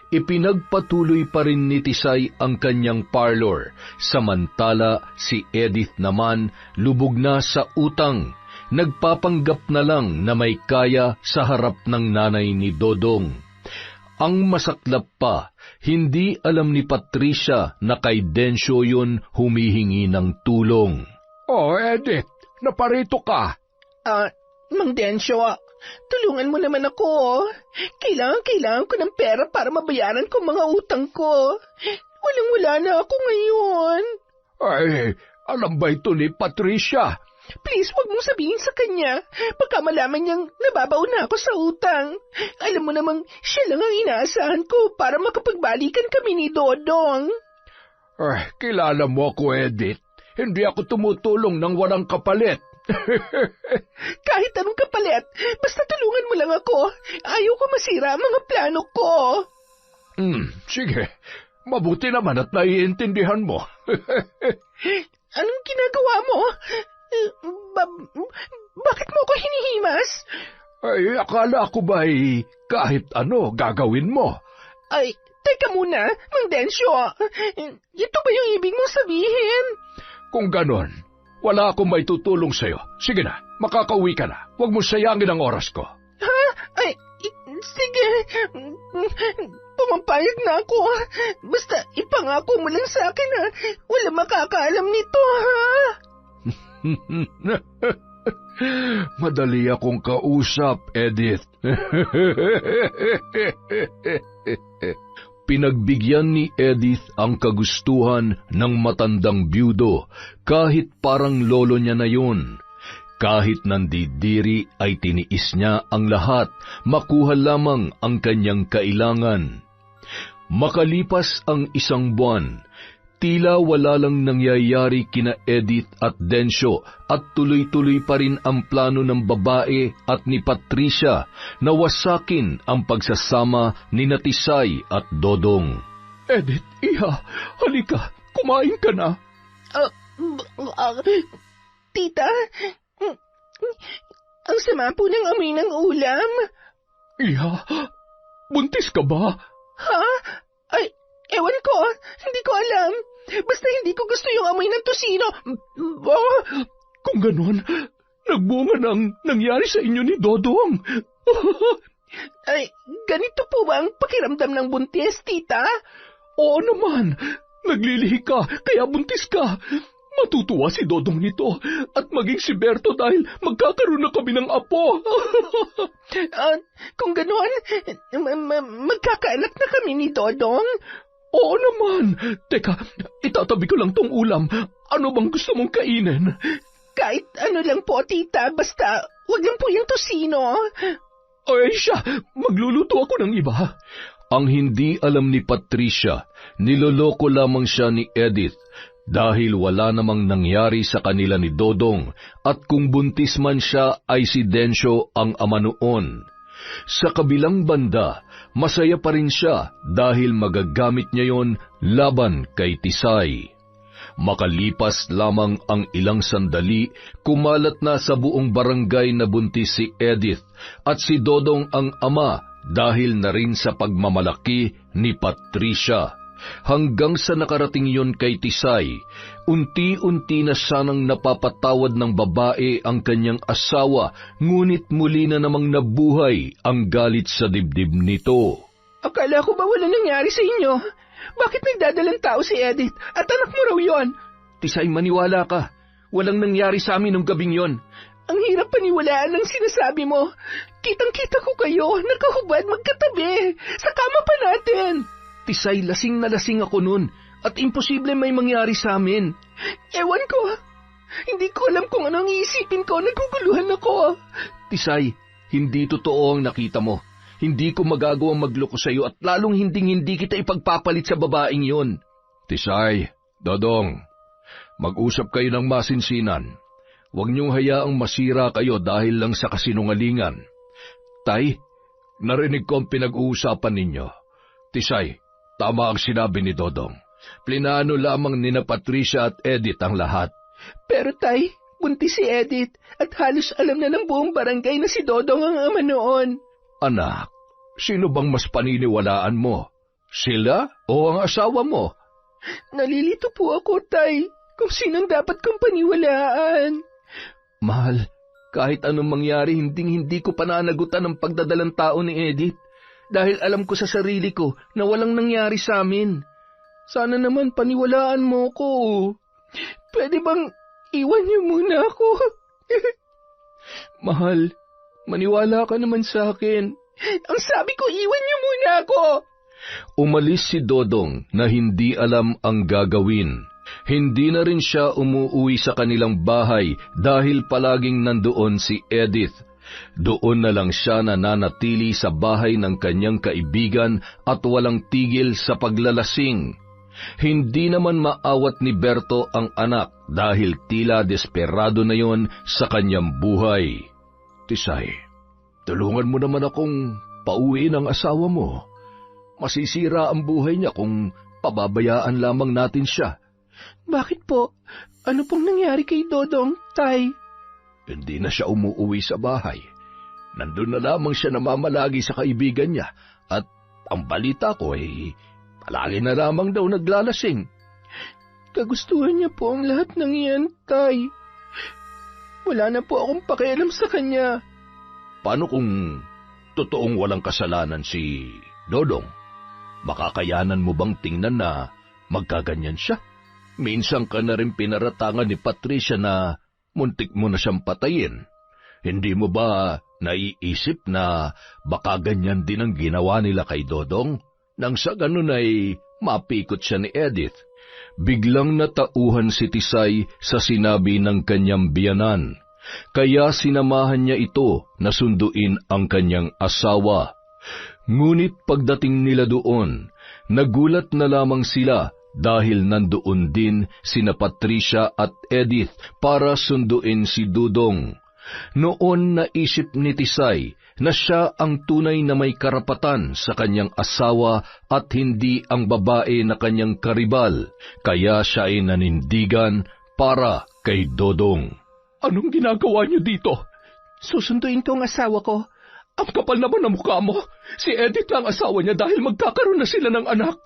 Ipinagpatuloy pa rin ni Tisay ang kanyang parlor, samantala si Edith naman lubog na sa utang. Nagpapanggap na lang na may kaya sa harap ng nanay ni Dodong. Ang masaklap pa, hindi alam ni Patricia na kay Densyo yun humihingi ng tulong. Oh, Edith, naparito ka. Mang Densyo, tulungan mo naman ako. Kailangan ko ng pera para mabayaran ko mga utang ko. Walang-wala na ako ngayon. Ay, alam ba ito ni Patricia? Please, wag mong sabihin sa kanya. Baka malaman niyang nababaw na ako sa utang. Alam mo namang siya lang ang inaasahan ko para makapagbalikan kami ni Dodong. Kilala mo ako, Edith. Hindi ako tumutulong ng walang kapalit. Kahit anong kapalit, basta tulungan mo lang ako. Ayaw ko masira ang mga plano ko. Sige, mabuti naman at naiintindihan mo. Anong ginagawa mo? Bakit mo ako hinihimas? Ay, akala ko ba'y kahit ano gagawin mo? Ay, teka muna, Mang Densyo. Ito ba yung ibig mong sabihin? Kung ganon, wala akong may tutulong sa'yo. Sige na, makakauwi ka na. Huwag mo sayangin ang oras ko. Ha? Ay, Sige, pumapayag na ako. Basta ipangako mo lang sa akin ha. Wala makakaalam nito ha. Madali akong kausap, Edith. Pinagbigyan ni Edith ang kagustuhan ng matandang byudo kahit parang lolo niya na yun. Kahit nandidiri ay tiniis niya ang lahat, makuha lamang ang kanyang kailangan. Makalipas ang 1 buwan, tila wala lang nangyayari kina Edith at Densyo at tuloy-tuloy pa rin ang plano ng babae at ni Patricia na wasakin ang pagsasama ni Tisay at Dodong. Edith, iha, halika, kumain ka na. Tita, ang sama po ng amoy ng ulam. Iha, buntis ka ba? Ha? Ay, ewan ko, hindi ko alam. Basta hindi ko gusto yung amoy ng tosino. Kung ganon, nagbunga ng nangyari sa inyo ni Dodong. Ay, ganito po ba ang pakiramdam ng buntis, tita? Oo naman, naglilihi ka, kaya buntis ka. Matutuwa si Dodong nito at maging si Berto dahil magkakaroon na kami ng apo. Kung gano'n, magkakaanak na kami ni Dodong? Oo naman. Teka, itatabi ko lang tong ulam. Ano bang gusto mong kainin? Kahit ano lang po, tita. Basta, wag lang po yung tosino. Ay siya, magluluto ako ng iba. Ang hindi alam ni Patricia, niloloko lamang siya ni Edith dahil wala namang nangyari sa kanila ni Dodong at kung buntis man siya ay si Densyo ang ama noon. Sa kabilang banda, masaya pa rin siya dahil magagamit niya yon laban kay Tisay. Makalipas lamang ang ilang sandali, kumalat na sa buong barangay na buntis si Edith at si Dodong ang ama dahil na rin sa pagmamalaki ni Patricia. Hanggang sa nakarating yon kay Tisay, unti-unti na sanang napapatawad ng babae ang kanyang asawa, ngunit muli na namang nabuhay ang galit sa dibdib nito. Akala ko ba wala nangyari sa inyo? Bakit nagdadalang tao si Edith at anak mo raw yon? Tisay, maniwala ka. Walang nangyari sa amin ng gabing yon. Ang hirap paniwalaan ng sinasabi mo. Kitang-kita ko kayo, nakahubad magkatabi. Sa kama pa natin. Tisay, lasing na lasing ako nun at imposible may mangyari sa amin. Ewan ko. Hindi ko alam kung anong iisipin ko. Naguguluhan ako. Tisay, hindi totoo ang nakita mo. Hindi ko magagawang magloko sa iyo at lalong hindi kita ipagpapalit sa babaeng yon. Tisay, Dodong, mag-usap kayo ng masinsinan. Huwag niyong hayaang masira kayo dahil lang sa kasinungalingan. Tay, narinig ko ang pinag-uusapan ninyo. Tisay, tama ang sinabi ni Dodong. Plinano lamang nina Patricia at Edith ang lahat. Pero tay, buntis si Edith at halos alam na ng buong barangay na si Dodong ang ama noon. Anak, sino bang mas paniniwalaan mo? Sila o ang asawa mo? Nalilito po ako, tay, kung sinong dapat kong paniwalaan. Mahal, kahit anong mangyari, hindi ko pananagutan ang pagdadalang tao ni Edith. Dahil alam ko sa sarili ko na walang nangyari sa amin. Sana naman paniwalaan mo ko. Pwede bang iwan niyo muna ako? Mahal, maniwala ka naman sa akin. Ang sabi ko, iwan niyo muna ako. Umalis si Dodong na hindi alam ang gagawin. Hindi na rin siya umuuwi sa kanilang bahay dahil palaging nandoon si Edith. Doon na lang siya nananatili sa bahay ng kanyang kaibigan at walang tigil sa paglalasing. Hindi naman maawat ni Berto ang anak dahil tila desperado na yon sa kanyang buhay. Tisay, tulungan mo naman akong pauwiin ang asawa mo. Masisira ang buhay niya kung pababayaan lamang natin siya. Bakit po? Ano pong nangyari kay Dodong, tay? Hindi na siya umuuwi sa bahay. Nandun na lamang siya namamalagi sa kaibigan niya at ang balita ko ay palagi na lamang daw naglalasing. Kagustuhan niya po ang lahat ng iyan, tay. Wala na po akong pakialam sa kanya. Paano kung totoong walang kasalanan si Dodong. Makakayanan mo bang tingnan na magkaganyan siya? Minsan ka na rin pinaratangan ni Patricia na muntik mo na siyang patayin. Hindi mo ba naiisip na baka ganyan din ang ginawa nila kay Dodong? Nang sa ganun ay mapikot siya ni Edith. Biglang natauhan si Tisay sa sinabi ng kanyang biyanan, kaya sinamahan niya ito na sunduin ang kanyang asawa. Ngunit pagdating nila doon, nagulat na lamang sila dahil nandoon din sina Patricia at Edith para sunduin si Dudong. Noon naisip ni Tisay na siya ang tunay na may karapatan sa kanyang asawa at hindi ang babae na kanyang karibal, kaya siya ay nanindigan para kay Dodong. Anong ginagawa niyo dito? Susunduin ko ang asawa ko. Ang kapal naman ng mukha mo. Si Edith lang asawa niya dahil magkakaroon na sila ng anak.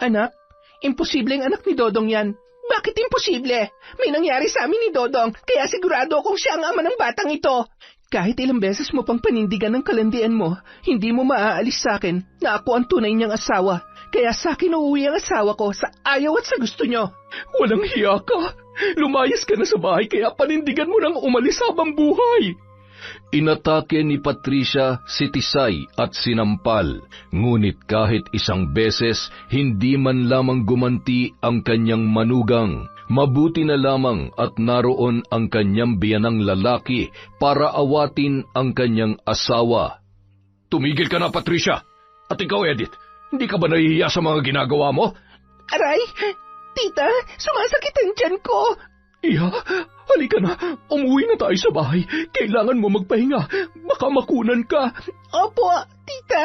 Anak? Imposible ang anak ni Dodong yan. Bakit imposible? May nangyari sa amin ni Dodong, kaya sigurado akong siya ang ama ng batang ito. Kahit ilang beses mo pang panindigan ng kalandian mo, hindi mo maaalis sa akin na ako ang tunay niyang asawa. Kaya sa akin uuwi ang asawa ko sa ayaw at sa gusto niyo. Walang hiya ka. Lumayas ka na sa bahay kaya panindigan mo nang umalis habang buhay. Inatake ni Patricia si Tisay at sinampal, ngunit kahit isang beses hindi man lamang gumanti ang kanyang manugang. Mabuti na lamang at naroon ang kanyang biyanang lalaki para awatin ang kanyang asawa. Tumigil ka na, Patricia! At ikaw, Edith, hindi ka ba nahihiya sa mga ginagawa mo? Aray, tita, sumasakit ang tiyan ko. Iha, halika na. Umuwi na tayo sa bahay. Kailangan mo magpahinga. Baka makunan ka. Opo, tita.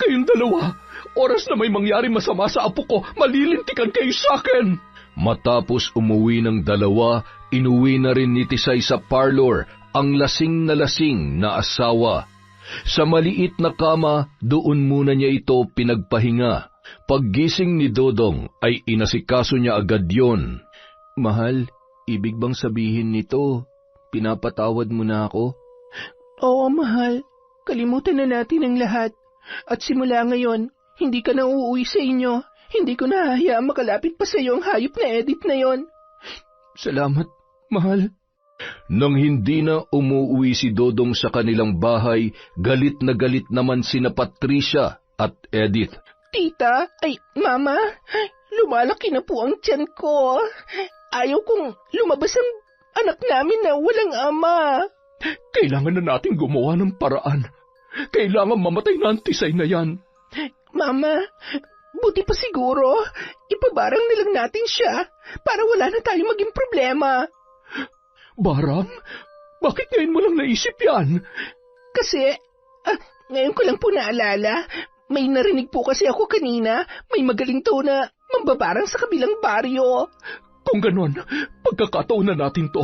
Kayong dalawa, oras na may mangyari masama sa apo ko, malilintikan kayo sa akin. Matapos umuwi ng dalawa, inuwi na rin ni Tisay sa parlor ang lasing na asawa. Sa maliit na kama, doon muna niya ito pinagpahinga. Paggising ni Dodong ay inasikaso niya agad yon. Mahal, ibig bang sabihin nito, pinapatawad mo na ako? Oo, mahal. Kalimutan na natin ang lahat. At simula ngayon, hindi ka na uuwi sa inyo. Hindi ko nahahayaang makalapit pa sa iyo ang hayop na Edith na yon. Salamat, mahal. Nang hindi na umuwi si Dodong sa kanilang bahay, galit naman sina Patricia at Edith. Tita, ay mama, lumalaki na po ang tiyan ko. Ayaw kong lumabas ang anak namin na walang ama. Kailangan na natin gumawa ng paraan. Kailangan mamatay na ang Tisay na yan. Mama, buti pa siguro, ipabarang nilang natin siya para wala na tayong maging problema. Barang? Bakit ngayon mo lang naisip yan? Kasi, ngayon ko lang po naalala, may narinig po kasi ako kanina, may magaling to na mambabarang sa kabilang baryo. Kung ganon, pagkakataon na natin to.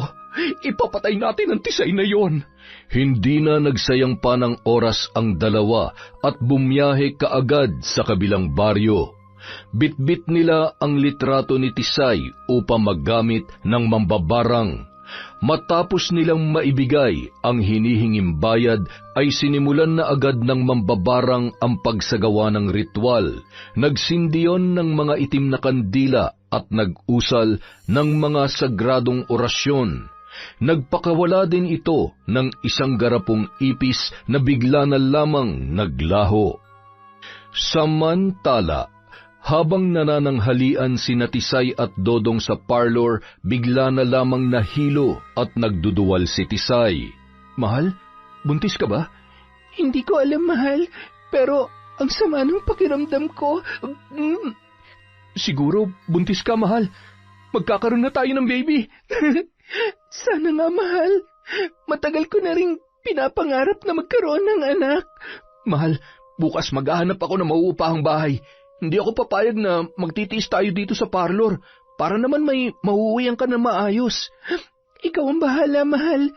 Ipapatay natin ang Tisay na yon. Hindi na nagsayang pa ng oras ang dalawa at bumiyahe kaagad sa kabilang baryo. Bitbit nila ang litrato ni Tisay upang maggamit ng mambabarang. Matapos nilang maibigay ang hinihinging bayad ay sinimulan na agad ng mambabarang ang pagsagawa ng ritual. Nagsindiyon ng mga itim na kandila at nag-usal ng mga sagradong orasyon. Nagpakawala din ito ng isang garapong ipis na bigla na lamang naglaho. Samantala, habang nanananghalian si Tisay at Dodong sa parlor, bigla na lamang nahilo at nagduduwal si Tisay. Mahal, buntis ka ba? Hindi ko alam, mahal, pero ang sama ng pakiramdam ko. Siguro buntis ka, mahal. Magkakaroon na tayo ng baby. Sana nga, mahal. Matagal ko na rin pinapangarap na magkaroon ng anak. Mahal, bukas maghahanap ako ng mauupahang bahay. Hindi ako papayag na magtitiis tayo dito sa parlor para naman may mauuwian ka na maayos. Ikaw ang bahala, mahal.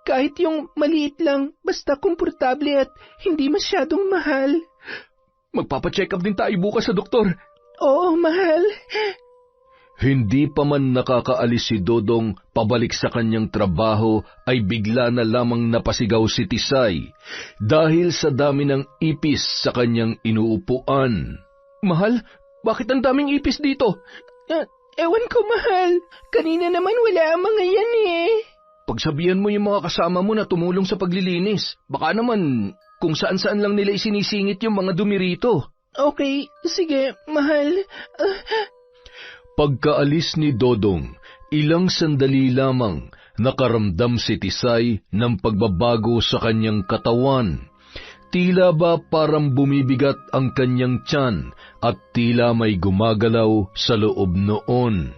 Kahit yung maliit lang, basta komportable at hindi masyadong mahal. Magpapacheck up din tayo bukas sa doktor. Oo, mahal. Hindi pa man nakakaalis si Dodong pabalik sa kanyang trabaho ay bigla na lamang napasigaw si Tisay dahil sa dami ng ipis sa kanyang inuupuan. Mahal, bakit ang daming ipis dito? Ewan ko, mahal. Kanina naman wala ang mga yan eh. Pagsabihan mo yung mga kasama mo na tumulong sa paglilinis. Baka naman kung saan-saan lang nila isinisingit yung mga dumi rito. Okay, sige, mahal. Pagkaalis ni Dodong, ilang sandali lamang nakaramdam si Tisay ng pagbabago sa kanyang katawan. Tila ba parang bumibigat ang kanyang tiyan at tila may gumagalaw sa loob noon.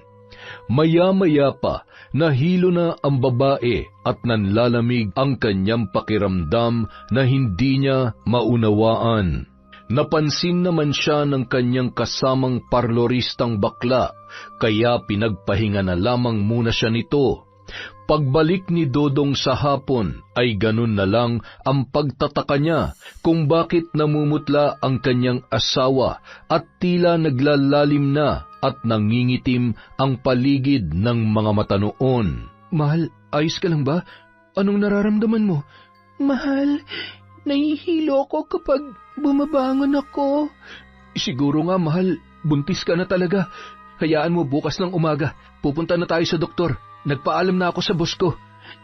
Maya-maya pa, nahilo na ang babae at nanlalamig ang kanyang pakiramdam na hindi niya maunawaan. Napansin naman siya ng kanyang kasamang parloristang bakla, kaya pinagpahinga na lamang muna siya nito. Pagbalik ni Dodong sa hapon ay ganun na lang ang pagtataka niya kung bakit namumutla ang kanyang asawa at tila naglalalim na at nangingitim ang paligid ng mga mata noon. Mahal, ayos ka lang ba? Anong nararamdaman mo? Mahal, nahihilo ko kapag bumabangon ako. Siguro nga, mahal, buntis ka na talaga. Hayaan mo bukas ng umaga. Pupunta na tayo sa doktor. Nagpaalam na ako sa boss ko.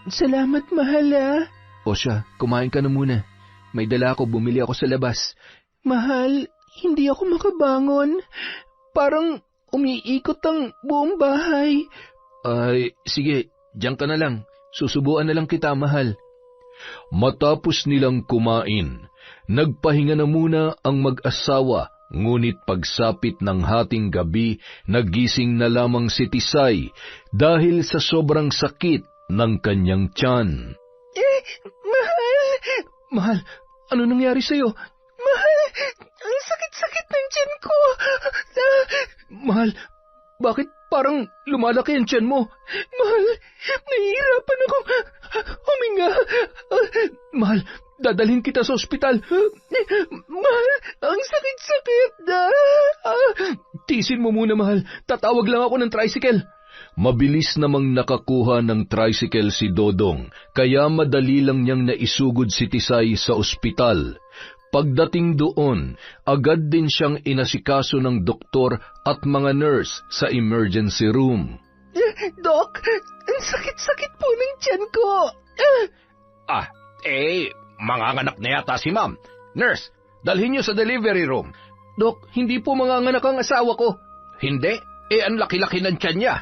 Salamat, mahal ah. O siya, kumain ka na muna. May dala ako, bumili ako sa labas. Mahal, hindi ako makabangon. Parang umiikot ang buong bahay. Ay, sige, diyan ka na lang. Susubuan na lang kita, mahal. Matapos nilang kumain, nagpahinga na muna ang mag-asawa, ngunit pagsapit ng hating gabi, nagising na lamang si Tisay dahil sa sobrang sakit ng kanyang tiyan. Mahal! Mahal, ano nangyari sa'yo? Mahal, ang sakit-sakit ng tiyan ko. Mahal, bakit parang lumalaki ang tiyan mo? Mahal, nahihirapan akong huminga. Mahal, dadalhin kita sa ospital. Mahal, ang sakit-sakit na. Tisin mo muna, mahal. Tatawag lang ako ng tricycle. Mabilis namang nakakuha ng tricycle si Dodong, kaya madali lang niyang naisugod si Tisay sa ospital. Pagdating doon, agad din siyang inasikaso ng doktor at mga nurse sa emergency room. Dok, ang sakit-sakit po ng tiyan ko. Manganganak na yata si ma'am. Nurse, dalhin niyo sa delivery room. Dok, hindi po manganganak ang asawa ko. Hindi? Ang laki-laki ng tiyan niya.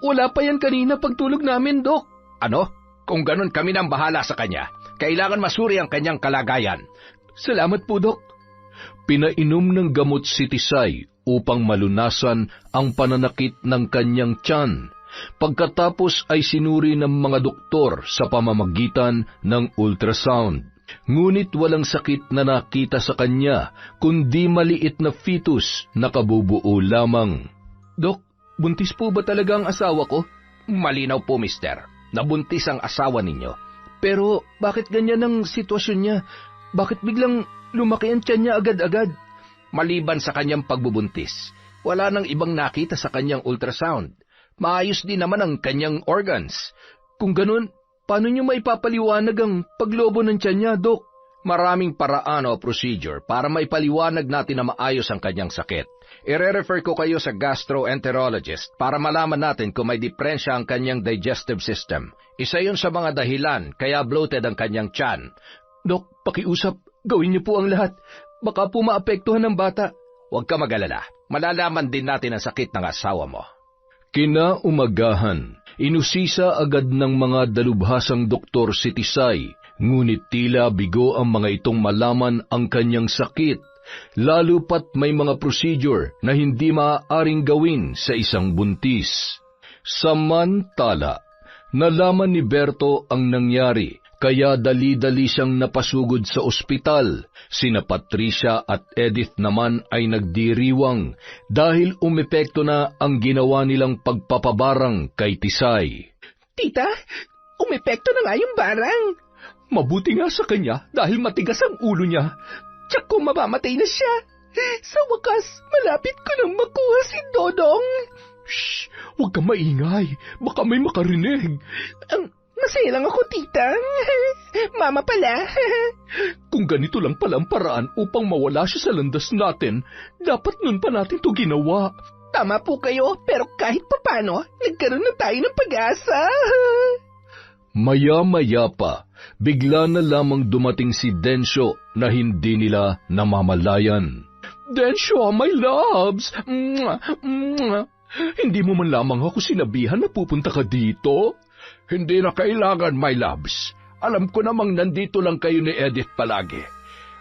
Wala pa yan kanina pagtulog namin, Dok. Ano? Kung ganun kami nang bahala sa kanya. Kailangan masuri ang kanyang kalagayan. Salamat po, Dok. Pinainom ng gamot si Tisay upang malunasan ang pananakit ng kanyang tiyan. Pagkatapos ay sinuri ng mga doktor sa pamamagitan ng ultrasound. Ngunit walang sakit na nakita sa kanya, kundi maliit na fetus na kabubuo lamang. Dok, buntis po ba talaga ang asawa ko? Malinaw po, mister. Nabuntis ang asawa ninyo. Pero bakit ganyan ang sitwasyon niya? Bakit biglang lumaki ang tiyan niya agad-agad? Maliban sa kanyang pagbubuntis, wala nang ibang nakita sa kanyang ultrasound. Maayos din naman ang kanyang organs. Kung ganun, paano niyo maipapaliwanag ang paglobo ng tiyan niya, Dok? Maraming paraan o procedure para maipaliwanag natin na maayos ang kanyang sakit. I-refer ko kayo sa gastroenterologist para malaman natin kung may diferensya ang kanyang digestive system. Isa yun sa mga dahilan kaya bloated ang kanyang tiyan. Dok, pakiusap, gawin niyo po ang lahat. Baka po maapektuhan ng bata. Huwag ka mag-alala. Malalaman din natin ang sakit ng asawa mo. Kinaumagahan, inusisa agad ng mga dalubhasang doktor si Tisay, ngunit tila bigo ang mga itong malaman ang kanyang sakit, lalo pat may mga procedure na hindi maaaring gawin sa isang buntis. Samantala, nalaman ni Berto ang nangyari, kaya dali-dali siyang napasugod sa ospital. Sina Patricia at Edith naman ay nagdiriwang dahil umepekto na ang ginawa nilang pagpapabarang kay Tisay. Tita, umepekto na nga yung barang. Mabuti nga sa kanya dahil matigas ang ulo niya. Tiyak ko mamamatay na siya. Sa wakas, malapit ko nang makuha si Dodong. Shh! Huwag kang maingay. Baka may makarinig. Masaya lang ako, tita. Mama pala. Kung ganito lang pala ang paraan upang mawala siya sa landas natin, dapat nun pa natin to ginawa. Tama po kayo, pero kahit papano, nagkaroon na tayo ng pag-asa. Maya-maya pa, bigla na lamang dumating si Densyo na hindi nila namamalayan. Densyo, my loves! Mwah, mwah. Hindi mo man lamang ako sinabihan na pupunta ka dito? Hindi na kailangan, my loves. Alam ko namang nandito lang kayo ni Edith palagi.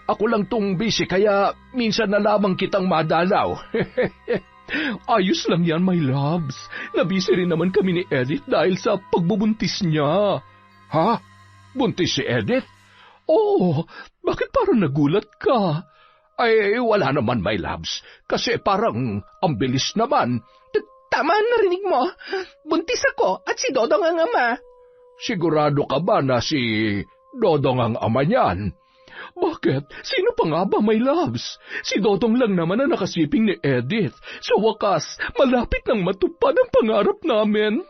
Ako lang tong busy kaya minsan na lamang kitang madalaw. Ayos lang yan, my loves. Nabisi rin naman kami ni Edith dahil sa pagbubuntis niya. Ha? Buntis si Edith? Oo, bakit parang nagulat ka? Ay, wala naman, my loves. Kasi parang ang bilis naman. Tama ang narinig mo. Buntis ako at si Dodong ang ama. Sigurado ka ba na si Dodong ang ama niyan? Bakit? Sino pa nga ba, my loves? Si Dodong lang naman na nakasiping ni Edith. Sa wakas, malapit nang matupad ang pangarap namin.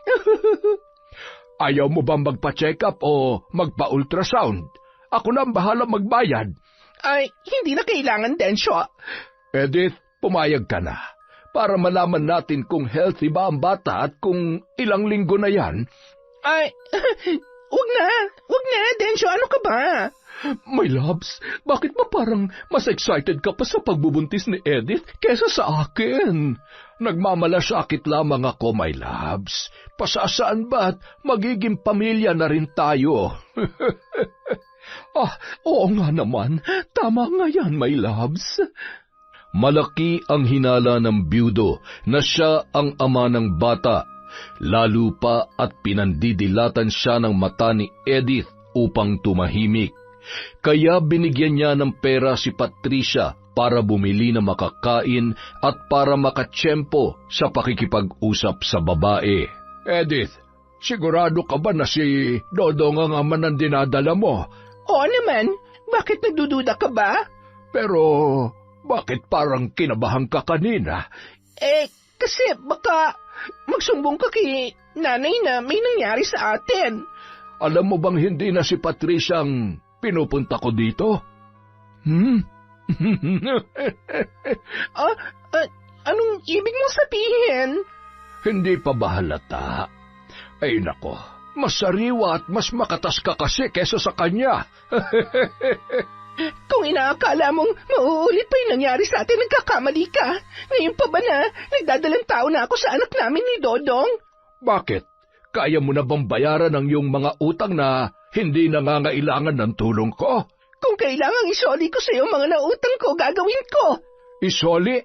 Ayaw mo bang magpa-check up o magpa-ultrasound? Ako na ang bahala magbayad. Ay, hindi na kailangan, Densyo. Edith, pumayag ka na. Para malaman natin kung healthy ba ang bata at kung ilang linggo na yan. Ay, wag na, Densyo, ano ka ba? My loves, bakit ba parang mas excited ka pa sa pagbubuntis ni Edith kesa sa akin? Nagmamalasakit lamang ako, my loves. Pasasaan ba't magiging pamilya na rin tayo? Oo nga naman. Tama nga yan, my loves. Malaki ang hinala ng byudo na siya ang ama ng bata, lalo pa at pinandidilatan siya ng mata ni Edith upang tumahimik. Kaya binigyan niya ng pera si Patricia para bumili ng makakain at para makatsyempo sa pakikipag-usap sa babae. Edith, sigurado ka ba na si Dodong ang ama ng dinadala mo? Oo naman. Bakit nagdududa ka ba? Pero bakit parang kinabahan ka kanina? Kasi baka magsumbong ka kay nanay na may nangyari sa atin. Alam mo bang hindi na si Patricia ang pinupunta ko dito? Anong ibig mong sabihin? Hindi pa ba halata? Ay nako, mas sariwa at mas makatas ka kasi kesa sa kanya. Kung inaakala mong mauulit pa yung nangyari sa atin, nagkakamali ka. Ngayon pa ba na nagdadalang tao na ako sa anak namin ni Dodong? Bakit? Kaya mo na bang bayaran ang iyong mga utang na hindi nangangailangan ng tulong ko? Kung kailangang isoli ko sa iyo mga nautang ko, gagawin ko. Isoli?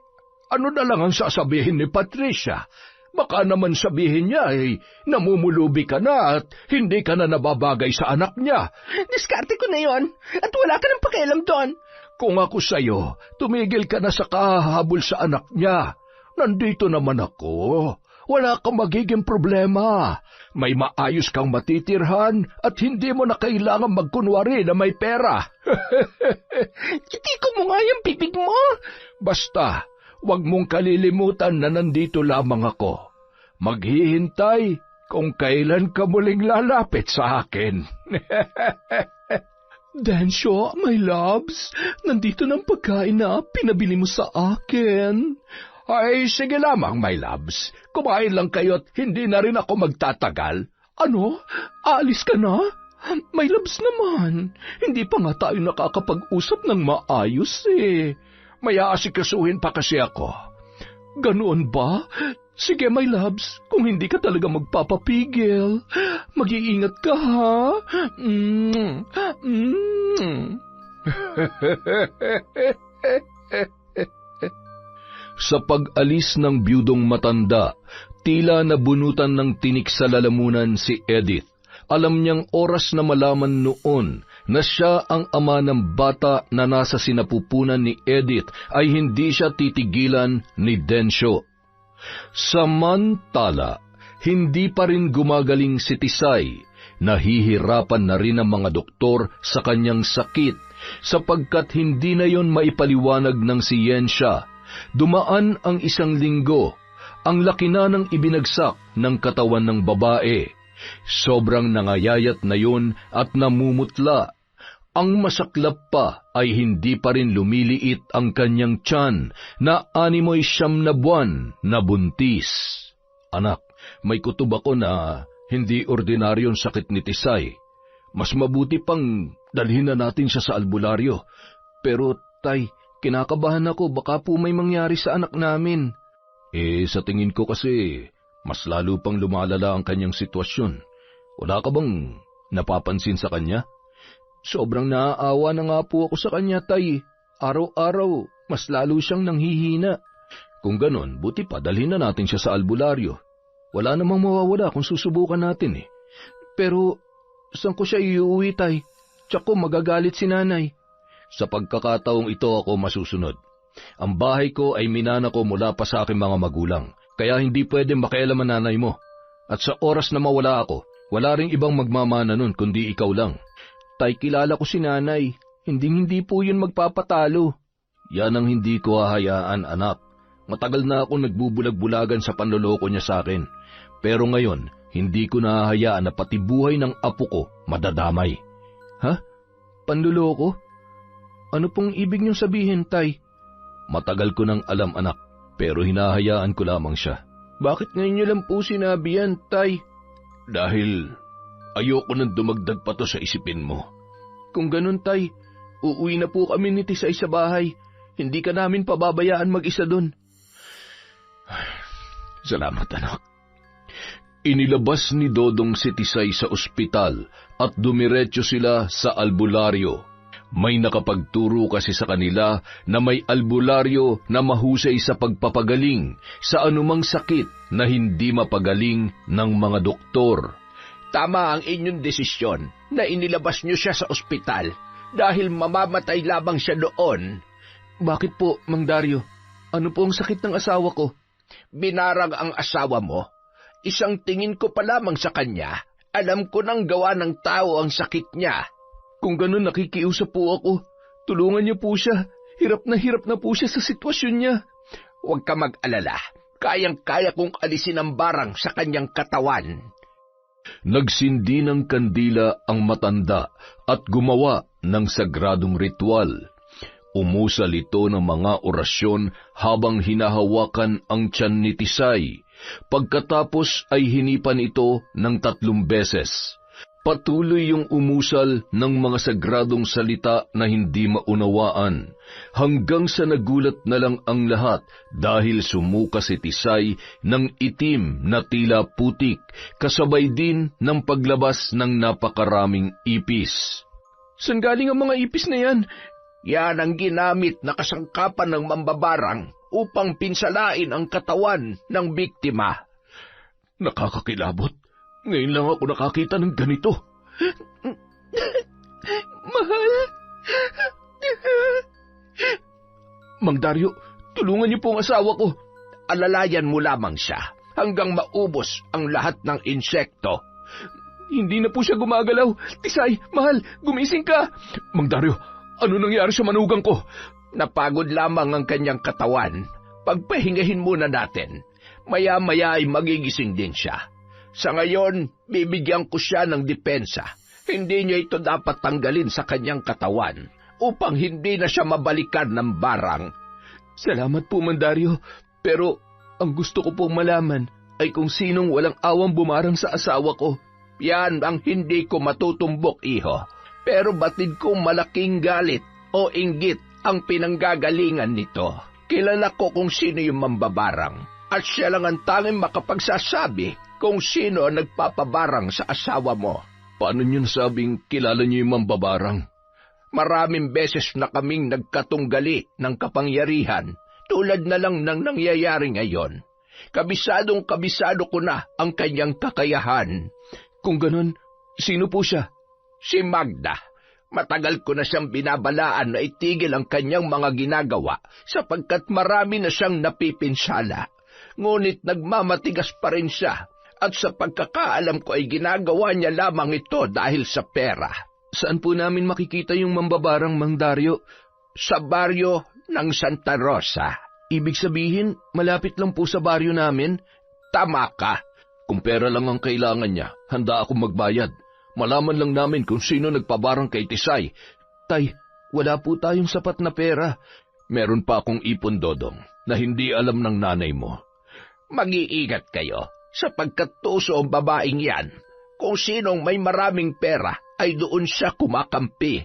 Ano na lang ang sasabihin ni Patricia? Baka naman sabihin niya namumulubi ka na at hindi ka na nababagay sa anak niya. Diskarte ko na yon at wala ka ng pakialam doon. Kung ako sa'yo, tumigil ka na sa kahahabol sa anak niya. Nandito naman ako. Wala kang magiging problema. May maayos kang matitirhan at hindi mo na kailangan magkunwari na may pera. Itiko mo nga yung bibig mo. Basta, huwag mong kalilimutan na nandito lamang ako. Maghihintay kung kailan ka muling lalapit sa akin. Densyo, my loves, nandito ng pagkain na pinabili mo sa akin. Ay, sige lamang, my loves. Kumain lang kayo at hindi na rin ako magtatagal. Ano? Aalis ka na? My loves naman, hindi pa nga tayo nakakapag-usap ng maayos eh. May aasikasuhin pa kasi ako. Ganoon ba? Sige, my loves, kung hindi ka talaga magpapapigil, mag-iingat ka, ha? Sa pag-alis ng byudong matanda, tila nabunutan ng tinik sa lalamunan si Edith. Alam niyang oras na malaman noon na siya ang ama ng bata na nasa sinapupunan ni Edith ay hindi siya titigilan ni Densyo. Samantala, hindi pa rin gumagaling si Tisay, Nahihirapan na rin ang mga doktor sa kanyang sakit sapagkat hindi na yon maipaliwanag ng siyensya. Dumaan ang 1 linggo. Ang laki na ng ibinagsak ng katawan ng babae. Sobrang nangayayat na yun at namumutla. Ang masaklap pa ay hindi pa rin lumiliit ang kanyang tiyan na 9 na buwan na buntis. Anak, may kutob ako na hindi ordinaryong sakit ni Tisay. Mas mabuti pang dalhin na natin siya sa albularyo. Pero, Tay, kinakabahan ako, baka po may mangyari sa anak namin. Sa tingin ko kasi, mas lalo pang lumalala ang kanyang sitwasyon. Wala ka bang napapansin sa kanya? Sobrang naaawa na nga po ako sa kanya, Tay. Araw-araw, mas lalo siyang nanghihina. Kung ganon, buti pa dalhin na natin siya sa albularyo. Wala namang mawawala kung susubukan natin eh. Pero, saan ko siya iuwi, Tay? Tsaka magagalit si nanay. Sa pagkakataong ito ako masusunod. Ang bahay ko ay minana ko mula pa sa aking mga magulang, kaya hindi pwedeng makialaman nanay mo. At sa oras na mawala ako, wala ring ibang magmamana nun kundi ikaw lang. Tay, kilala ko si nanay. Hindi po yun magpapatalo. Yan ang hindi ko hahayaan, anak. Matagal na akong nagbubulag-bulagan sa panloloko niya sa akin. Pero ngayon, hindi ko nahahayaan na pati buhay ng apo ko madadamay. Ha? Panloloko? Ano pong ibig niyong sabihin, Tay? Matagal ko nang alam, anak, pero hinahayaan ko lamang siya. Bakit ngayon niyo lang po sinabi yan, Tay? Dahil ayoko nang dumagdag pa to sa isipin mo. Kung ganun, Tay, uuwi na po kami ni Tisay sa bahay. Hindi ka namin pababayaan mag-isa dun. Salamat, anak. Inilabas ni Dodong si Tisay sa ospital at dumiretso sila sa albularyo. May nakapagturo kasi sa kanila na may albularyo na mahusay sa pagpapagaling sa anumang sakit na hindi mapagaling ng mga doktor. Tama ang inyong desisyon na inilabas niyo siya sa ospital dahil mamamatay lamang siya doon. Bakit po, Mang Dario? Ano po ang sakit ng asawa ko? Binarang ang asawa mo. Isang tingin ko pa lamang sa kanya, alam ko nang gawa ng tao ang sakit niya. Kung ganun, nakikiusap po ako. Tulungan niyo po siya. Hirap na po siya sa sitwasyon niya. Huwag ka mag-alala. Kayang-kaya kong alisin ang barang sa kanyang katawan. Nagsindi ng kandila ang matanda at gumawa ng sagradong ritual. Umusal ito ng mga orasyon habang hinahawakan ang tiyan ni Tisay. Pagkatapos ay hinipan ito ng 3 beses. Patuloy yung umusal ng mga sagradong salita na hindi maunawaan, hanggang sa nagulat na lang ang lahat dahil sumuka si Tisay ng itim na tila putik, kasabay din ng paglabas ng napakaraming ipis. Saan galing ang mga ipis na yan? Yan ang ginamit na kasangkapan ng mambabarang upang pinsalain ang katawan ng biktima. Nakakakilabot. Ngayon lang ako nakakita ng ganito. Mahal. Mang Dario, tulungan niyo po ang asawa ko. Alalayan mo lamang siya hanggang maubos ang lahat ng insekto. Hindi na po siya gumagalaw. Tisay, mahal, gumising ka. Mang Dario, ano nangyari sa manugang ko? Napagod lamang ang kanyang katawan. Pagpahingahin muna natin. Maya-maya ay magigising din siya. Sa ngayon, bibigyan ko siya ng depensa. Hindi niya ito dapat tanggalin sa kanyang katawan upang hindi na siya mabalikan ng barang. Salamat po, Mang Dario. Pero ang gusto ko pong malaman ay kung sinong walang awang bumarang sa asawa ko. Yan ang hindi ko matutumbok, iho. Pero batid kong malaking galit o inggit ang pinanggagalingan nito. Kilala ko kung sino yung mambabarang at siya lang ang tanging makapagsasabi kung sino ang nagpapabarang sa asawa mo. Paano niyo nasabing kilala niyo yung mambabarang? Maraming beses na kaming nagkatunggali ng kapangyarihan, tulad na lang ng nangyayari ngayon. Kabisado ko na ang kanyang kakayahan. Kung ganun, sino po siya? Si Magda. Matagal ko na siyang binabalaan na itigil ang kanyang mga ginagawa sapagkat marami na siyang napipinsala. Ngunit nagmamatigas pa rin siya At sa pagkakaalam ko ay ginagawa niya lamang ito dahil sa pera. Saan po namin makikita yung mambabarang, Mang Dario? Sa baryo ng Santa Rosa. Ibig sabihin, malapit lang po sa baryo namin? Tama ka. Kung pera lang ang kailangan niya, handa akong magbayad. Malaman lang namin kung sino nagpabarang kay Tisay. Tay, wala po tayong sapat na pera. Meron pa akong ipon, Dodong, na hindi alam ng nanay mo. Mag-iingat kayo, sapagkat tuso ang babaeng yan. Kung sinong may maraming pera, ay doon siya kumakampi.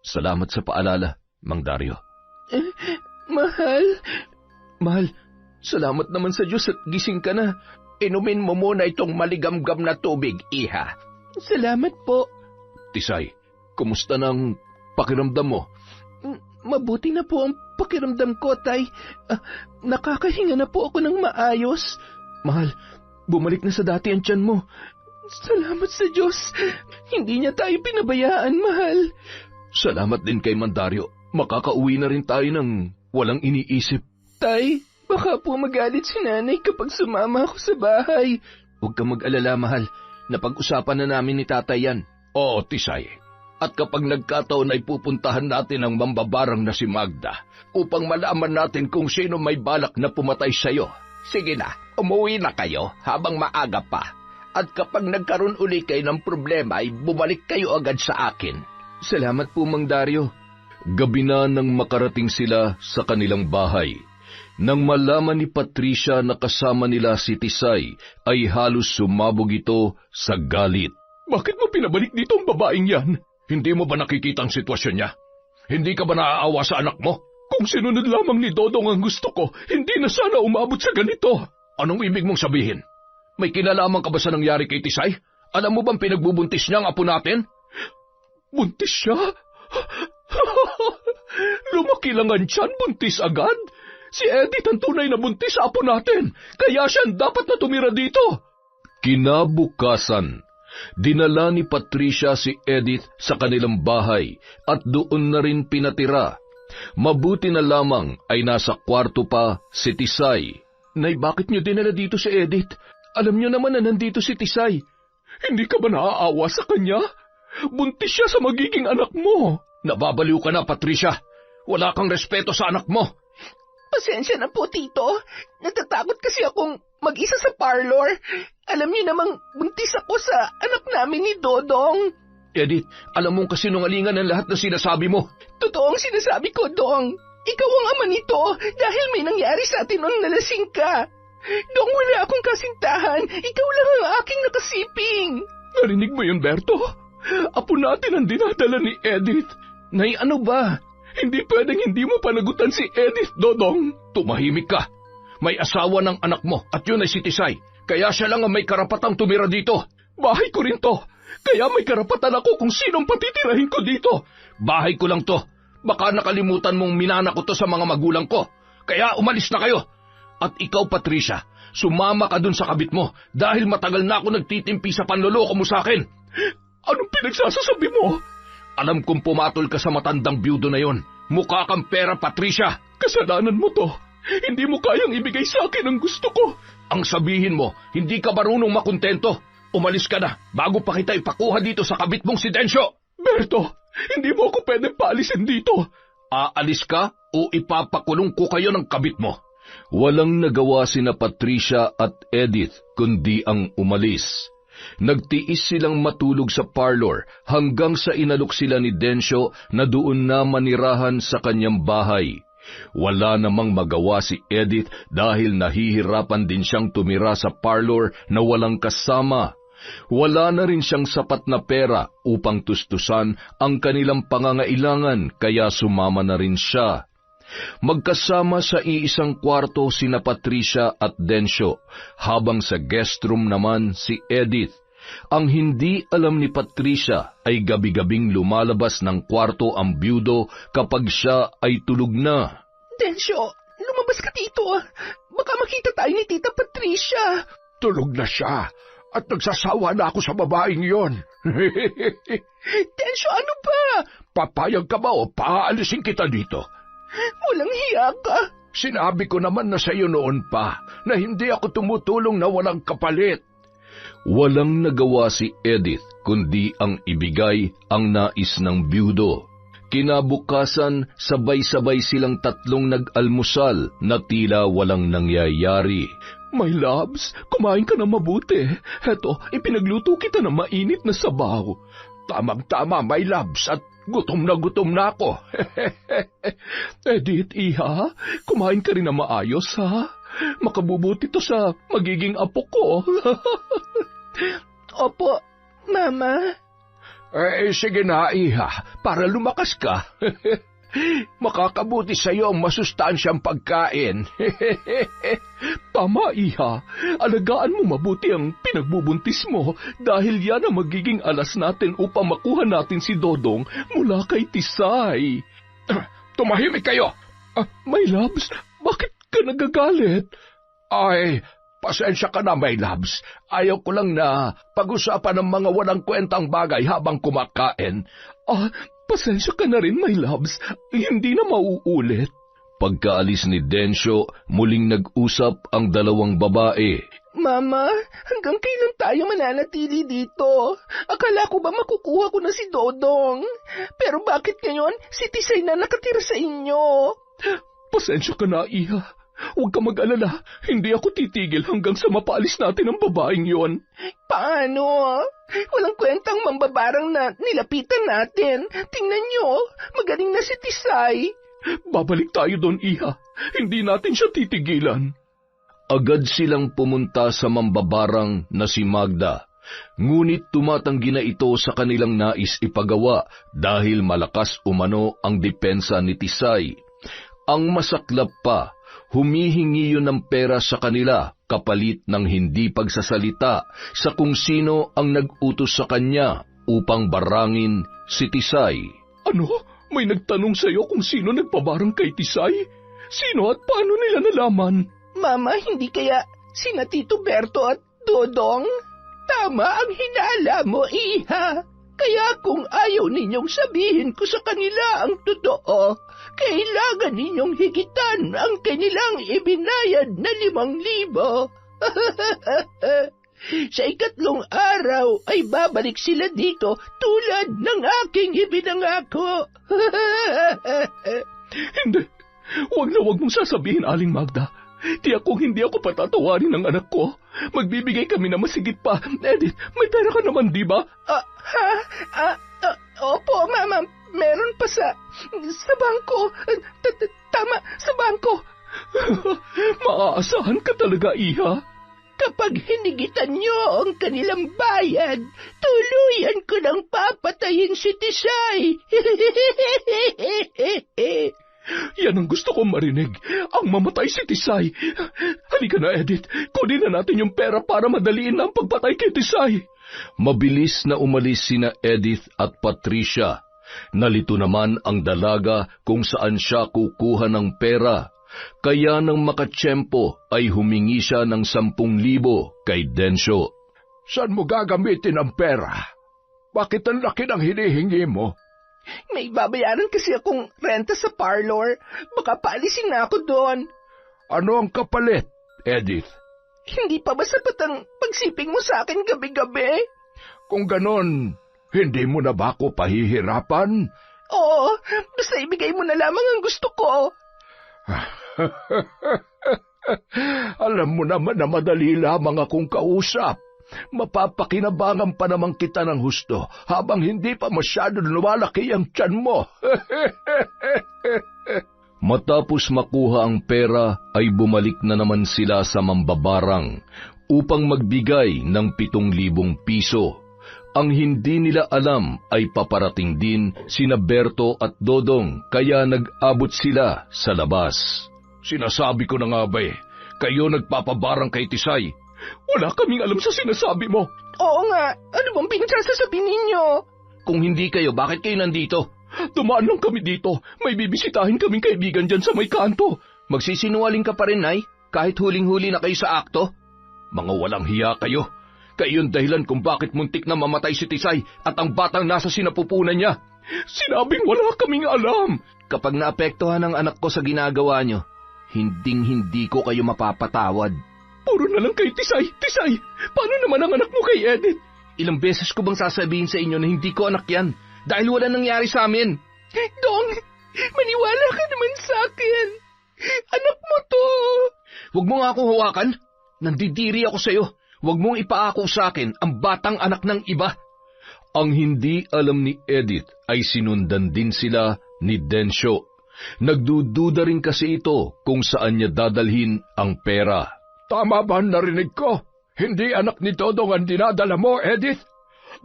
Salamat sa paalala, Mang Dario. Mahal. Mahal, salamat naman sa Diyos at gising ka na. Inumin mo muna itong maligamgam na tubig, iha. Salamat po. Tisay, kumusta ng pakiramdam mo? Mabuti na po ang pakiramdam ko, Tay. Nakakahinga na po ako ng maayos. Mahal, bumalik na sa dati ang tiyan mo. Salamat sa Diyos. Hindi niya tayo pinabayaan, mahal. Salamat din kay Mandario. Makakauwi na rin tayo ng walang iniisip. Tay, baka po magalit si nanay kapag sumama ako sa bahay. Huwag kang mag-alala, mahal. Napag-usapan na namin ni tatay yan. Oo, Tisay. At kapag nagkataon ay pupuntahan natin ang mambabarang na si Magda upang malaman natin kung sino may balak na pumatay sa'yo. Sige na, umuwi na kayo habang maaga pa. At kapag nagkaroon uli kayo ng problema ay bumalik kayo agad sa akin. Salamat po, Mang Dario. Gabi na nang makarating sila sa kanilang bahay. Nang malaman ni Patricia na kasama nila si Tisay, ay halos sumabog ito sa galit. Bakit mo pinabalik dito ang babaeng yan? Hindi mo ba nakikita ang sitwasyon niya? Hindi ka ba naaawa sa anak mo? Kung sinunod lamang ni Dodong ang gusto ko, hindi na sana umabot sa ganito. Anong ibig mong sabihin? May kinalaman ka ba sa nangyari kay Tisay? Alam mo bang pinagbubuntis niya ang apo natin? Buntis siya? Lumaki lang ang tiyan, buntis agad? Si Edith ang tunay na buntis sa apo natin, kaya siya dapat na tumira dito. Kinabukasan, dinala ni Patricia si Edith sa kanilang bahay at doon na rin pinatira. Mabuti na lamang ay nasa kwarto pa si Tisay. Nay, bakit niyo dinala dito si Edith? Alam niyo naman na nandito si Tisay. Hindi ka ba naaawa sa kanya? Buntis siya sa magiging anak mo. Nababaliw ka na, Patricia. Wala kang respeto sa anak mo. Pasensya na po, Tito. Natatakot kasi akong mag-isa sa parlor. Alam niyo namang buntis ako sa anak namin ni Dodong. Edith, alam mong kasinungalingan ang lahat na sinasabi mo. Totoong sinasabi ko, Dong. Ikaw ang ama nito dahil may nangyari sa atin nung nalasing ka. Dong, wala akong kasintahan. Ikaw lang ang aking nakasiping. Narinig mo yun, Berto? Apo natin ang dinadala ni Edith. Nay, ano ba? Hindi pwedeng hindi mo panagutan si Edith, Dodong. Tumahimik ka. May asawa ng anak mo at yun ay si Tisay. Kaya siya lang ang may karapatang tumira dito. Bahay ko rin to. Kaya may karapatan ako kung sinong patitirahin ko dito. Bahay ko lang to. Baka nakalimutan mong minana ko to sa mga magulang ko. Kaya umalis na kayo. At ikaw, Patricia, sumama ka dun sa kabit mo dahil matagal na ako nagtitimpi sa panloloko mo sa akin. Anong pinagsasasabi mo? Alam kong pumatol ka sa matandang biyudo na yon. Mukha kang pera, Patricia. Kasalanan mo to. Hindi mo kayang ibigay sa akin ang gusto ko. Ang sabihin mo, hindi ka marunong makontento. Umalis ka na bago pa kita ipakuha dito sa kabit mong si Densyo. Berto, hindi mo ako pwedeng paalisin dito. Aalis ka o ipapakulong ko kayo ng kabit mo. Walang nagawa sina Patricia at Edith kundi ang umalis. Nagtiis silang matulog sa parlor hanggang sa inalok sila ni Densyo na doon na manirahan sa kanyang bahay. Wala namang magawa si Edith dahil nahihirapan din siyang tumira sa parlor na walang kasama. Wala na rin siyang sapat na pera upang tustusan ang kanilang pangangailangan kaya sumama na rin siya. Magkasama sa iisang kwarto sina Patricia at Densyo, habang sa guest room naman si Edith. Ang hindi alam ni Patricia ay gabi-gabing lumalabas ng kwarto ang byudo kapag siya ay tulog na. Densyo, lumabas ka dito. Baka makita tayo ni Tita Patricia. Tulog na siya at nagsasawa na ako sa babaeng yon. Densyo, ano ba? Papayag ka ba o paaalisin kita dito? Walang hiya ka. Sinabi ko naman na sa iyo noon pa na hindi ako tumutulong na walang kapalit. Walang nagawa si Edith kundi ang ibigay ang nais ng byudo. Kinabukasan, sabay-sabay silang tatlong nag-almusal na tila walang nangyayari. My loves, kumain ka na mabuti. Heto, ipinagluto kita ng mainit na sabaw. Tamang-tama, my loves, at gutom na ako. Edith, iha, kumain ka rin na maayos, ha? Makabubuti to sa magiging apo ko. Opo, Mama. Sige na, iha, para lumakas ka. Makakabuti sa'yo ang masustansyang pagkain. Tama, iha. Alagaan mo mabuti ang pinagbubuntis mo dahil yan ang magiging alas natin upang makuha natin si Dodong mula kay Tisay. Tumahimik kayo! My loves, bakit ka nagagalit? Ay, pasensya ka na, my loves. Ayaw ko lang na pag-usapan ng mga walang kwentang bagay habang kumakain. Pasensya ka na rin, my loves. Hindi na mauulit. Pagkaalis ni Densyo, muling nag-usap ang dalawang babae. Mama, hanggang kailan tayo mananatili dito? Akala ko ba makukuha ko na si Dodong? Pero bakit ngayon si Tisay na nakatira sa inyo? Pasensya ka na, iha. Huwag ka mag-alala, hindi ako titigil hanggang sa mapaalis natin ang babaeng yon. Paano? Walang kwentang mambabarang na nilapitan natin. Tingnan nyo, magaling na si Tisay. Babalik tayo doon, iha. Hindi natin siya titigilan. Agad silang pumunta sa mambabarang na si Magda. Ngunit tumatanggi na ito sa kanilang nais ipagawa dahil malakas umano ang depensa ni Tisay. Ang masaklap pa, humihingi yun ng pera sa kanila kapalit ng hindi pagsasalita sa kung sino ang nag-utos sa kanya upang barangin si Tisay. Ano? May nagtanong sa'yo kung sino nagpabarang kay Tisay? Sino at paano nila nalaman? Mama, hindi kaya sina Tito Berto at Dodong? Tama ang hinala mo, iha. Kaya kung ayaw ninyong sabihin ko sa kanila ang totoo, kailangan ninyong higitan ang kanilang ibinayad na 5,000. Sa ikatlong araw ay babalik sila dito tulad ng aking ibinangako. Hindi. Huwag mong sasabihin, Aling Magda. Hindi ako patatawarin ng anak ko. Magbibigay kami na masigit pa. Edith, may pera ka naman, di ba? Opo, Mama. Meron pa sa bangko. Tama, sa bangko. Maaasahan ka talaga, iha. Kapag hinigitan niyo ang kanilang bayad, tuluyan ko nang papatayin si Tisay. Yan ang gusto kong marinig. Ang mamatay si Tisay. Halika na, Edith. Kunin na natin yung pera para madaliin na ang pagpatay kay Tisay. Mabilis na umalis sina Edith at Patricia. Nalito naman ang dalaga kung saan siya kukuha ng pera. Kaya nang makatsyempo ay humingi siya ng 10,000 kay Densyo. Saan mo gagamitin ang pera? Bakit ang laki ng hinihingi mo? May babayaran kasi akong renta sa parlor. Baka paalisin na ako doon. Ano ang kapalit, Edith? Hindi pa ba sapat ang pagsiping mo sa akin gabi-gabi? Kung ganon, hindi mo na ba ako pahihirapan? Oo, basta ibigay mo na lamang ang gusto ko. Alam mo naman na madali lamang akong kausap. Mapapakinabangan pa naman kita ng husto habang hindi pa masyado lumalaki ang tiyan mo. Matapos makuha ang pera ay bumalik na naman sila sa mambabarang upang magbigay ng 7,000 piso. Ang hindi nila alam ay paparating din sina Berto at Dodong kaya nag-abot sila sa labas. Sinasabi ko na nga ba kayo nagpapabarang kay Tisay? Wala kaming alam sa sinasabi mo. Oo nga, ano bang pinagsasasabi ninyo? Kung hindi kayo, bakit kayo nandito? Dumaan lang kami dito. May bibisitahin kaming kaibigan dyan sa may kanto. Magsisinungaling ka pa rin, Nay, kahit huling-huli na kayo sa akto? Mga walang hiya kayo. Kayo yung dahilan kung bakit muntik na mamatay si Tisay at ang batang nasa sinapupunan niya. Sinabing wala kaming alam. Kapag naapektuhan ang anak ko sa ginagawa nyo, hinding-hindi ko kayo mapapatawad. Puro na lang kay Tisay. Tisay, paano naman ang anak mo kay Edith? Ilang beses ko bang sasabihin sa inyo na hindi ko anak yan? Dahil wala nangyari sa amin. Dong, maniwala ka naman sa akin. Anak mo to. Huwag mo nga akong hawakan. Nandidiri ako sa'yo. Huwag mong ipaako sa akin ang batang anak ng iba. Ang hindi alam ni Edith ay sinundan din sila ni Densyo. Nagdududa rin kasi ito kung saan niya dadalhin ang pera. Tama ba ang narinig ko? Hindi anak ni Dodong ang dinadala mo, Edith?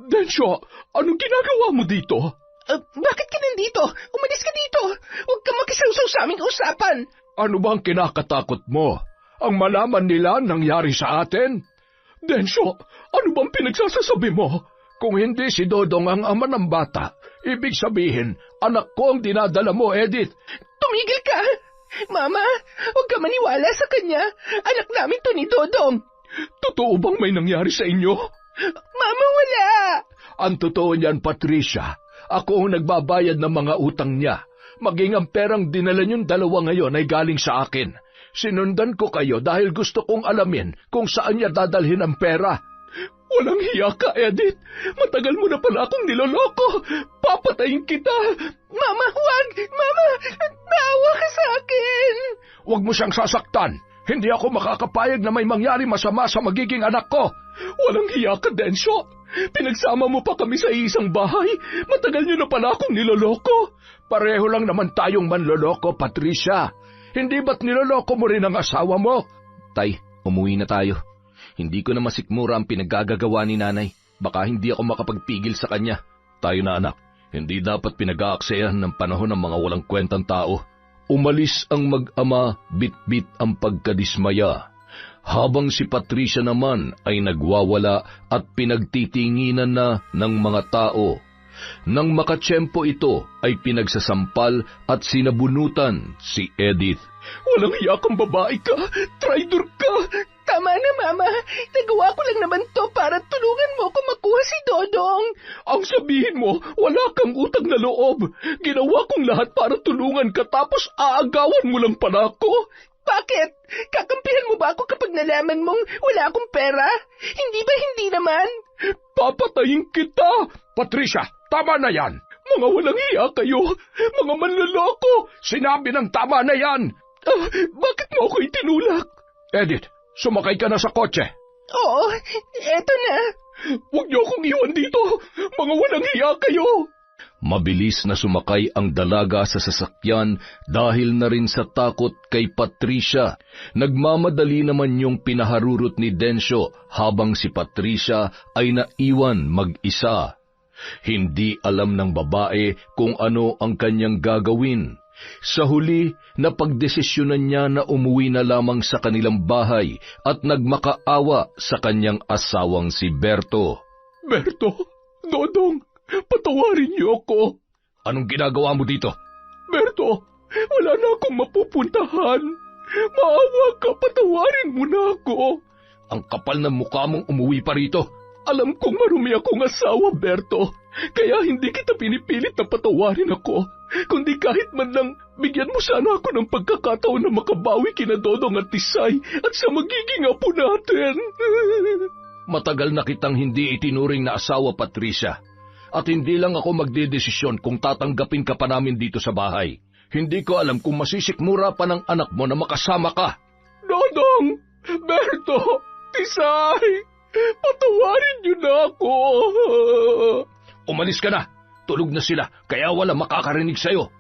Densyo, anong ginagawa mo dito? Bakit ka nandito? Umalis ka dito. Huwag ka makisawsaw sa aming usapan. Ano bang kinakatakot mo? Ang malaman nila nangyari sa atin? Densyo, ano bang pinagsasasabi mo? Kung hindi si Dodong ang ama ng bata, ibig sabihin, anak ko ang dinadala mo, Edith. Tumigil ka! Mama, huwag ka maniwala sa kanya. Anak namin to ni Dodong. Totoo bang may nangyari sa inyo? Mama, wala! Ang totoo niyan, Patricia, ako ang nagbabayad ng mga utang niya. Maging ang perang dinala niyong dalawa ngayon ay galing sa akin. Sinundan ko kayo dahil gusto kong alamin kung saan niya dadalhin ang pera. Walang hiya ka, Edith. Matagal mo na pala akong niloloko. Papatayin kita. Mama, huwag! Mama, naawa ka sa akin! Huwag mo siyang sasaktan. Hindi ako makakapayag na may mangyari masama sa magiging anak ko. Walang hiya ka, Densyo. Pinagsama mo pa kami sa isang bahay. Matagal niyo na pala akong niloloko. Pareho lang naman tayong manloloko, Patricia. Hindi ba't niloloko mo rin ang asawa mo? Tay, umuwi na tayo. Hindi ko na masikmura ang pinaggagawa ni nanay. Baka hindi ako makapagpigil sa kanya. Tayo na anak, hindi dapat pinag-aaksayahan ng panahon ng mga walang kwentang tao. Umalis ang mag-ama, bit-bit ang pagkadismaya. Habang si Patricia naman ay nagwawala at pinagtitinginan na ng mga tao. Nang makatsyempo ito ay pinagsasampal at sinabunutan si Edith. Walang hiya kang babae ka! Traitor ka! Tama na, Mama. Nagawa ko lang naman to para tulungan mo ako makuha si Dodong. Ang sabihin mo, wala kang utang na loob. Ginawa kong lahat para tulungan ka tapos aagawan mo lang pala ako. Bakit? Kakampihan mo ba ako kapag nalaman mong wala akong pera? Hindi ba hindi naman? Papatayin kita! Patricia, tama na yan! Mga walang hiya kayo! Mga manloloko! Sinabi ng tama na yan! Bakit mo ako itinulak? Edith, sumakay ka na sa kotse. Oo, eto na. Huwag niyo akong iwan dito! Mga walang hiya kayo! Mabilis na sumakay ang dalaga sa sasakyan dahil na rin sa takot kay Patricia. Nagmamadali naman yung pinaharurot ni Densyo habang si Patricia ay naiwan mag-isa. Hindi alam ng babae kung ano ang kanyang gagawin. Sa huli, napagdesisyonan niya na umuwi na lamang sa kanilang bahay at nagmakaawa sa kanyang asawang si Berto. Berto, Dodong, patawarin niyo ako. Anong ginagawa mo dito? Berto, wala na akong mapupuntahan. Maawa ka, patawarin mo na ako. Ang kapal ng mukha mong umuwi pa rito. Alam kong marumi akong asawa, Berto. Kaya hindi kita pinipilit na patawarin ako. Kundi kahit man lang, bigyan mo sana ako ng pagkakataon na makabawi kina Dodong at Tisay at sa magiging apo natin. Matagal na kitang hindi itinuring na asawa, Patricia. At hindi lang ako magdedesisyon kung tatanggapin ka pa namin dito sa bahay. Hindi ko alam kung masisikmura pa ng anak mo na makasama ka. Dodong! Berto! Tisay! Patawarin niyo na ako! Umalis ka na! Tulog na sila, kaya wala makakarinig sa'yo.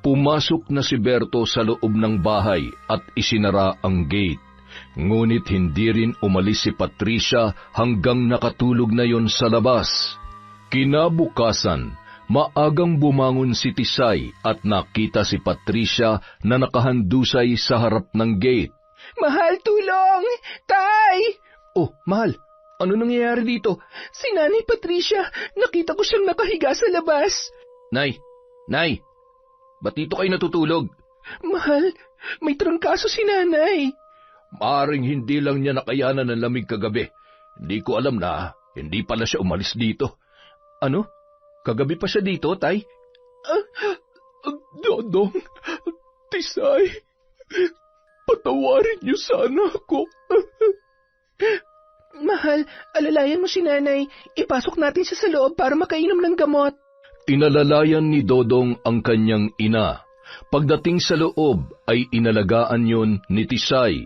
Pumasok na si Berto sa loob ng bahay at isinara ang gate. Ngunit hindi rin umalis si Patricia hanggang nakatulog na yon sa labas. Kinabukasan, maagang bumangon si Tisay at nakita si Patricia na nakahandusay sa harap ng gate. Mahal, tulong! Tay! Oh, mahal, ano nangyayari dito? Si Nanay Patricia, nakita ko siyang nakahiga sa labas. Nay, ba't dito kayo natutulog? Mahal, may trangkaso si Nanay. Maaring hindi lang niya nakayanan ng lamig kagabi. Hindi ko alam na hindi pala siya umalis dito. Ano? Kagabi pa siya dito, Tay? Dodong, Tisay, Patawarin niyo sana ako. Mahal, alalayan mo si nanay. Ipasok natin siya sa loob para makainom ng gamot. Inalalayan ni Dodong ang kanyang ina. Pagdating sa loob ay inalagaan yon ni Tisay.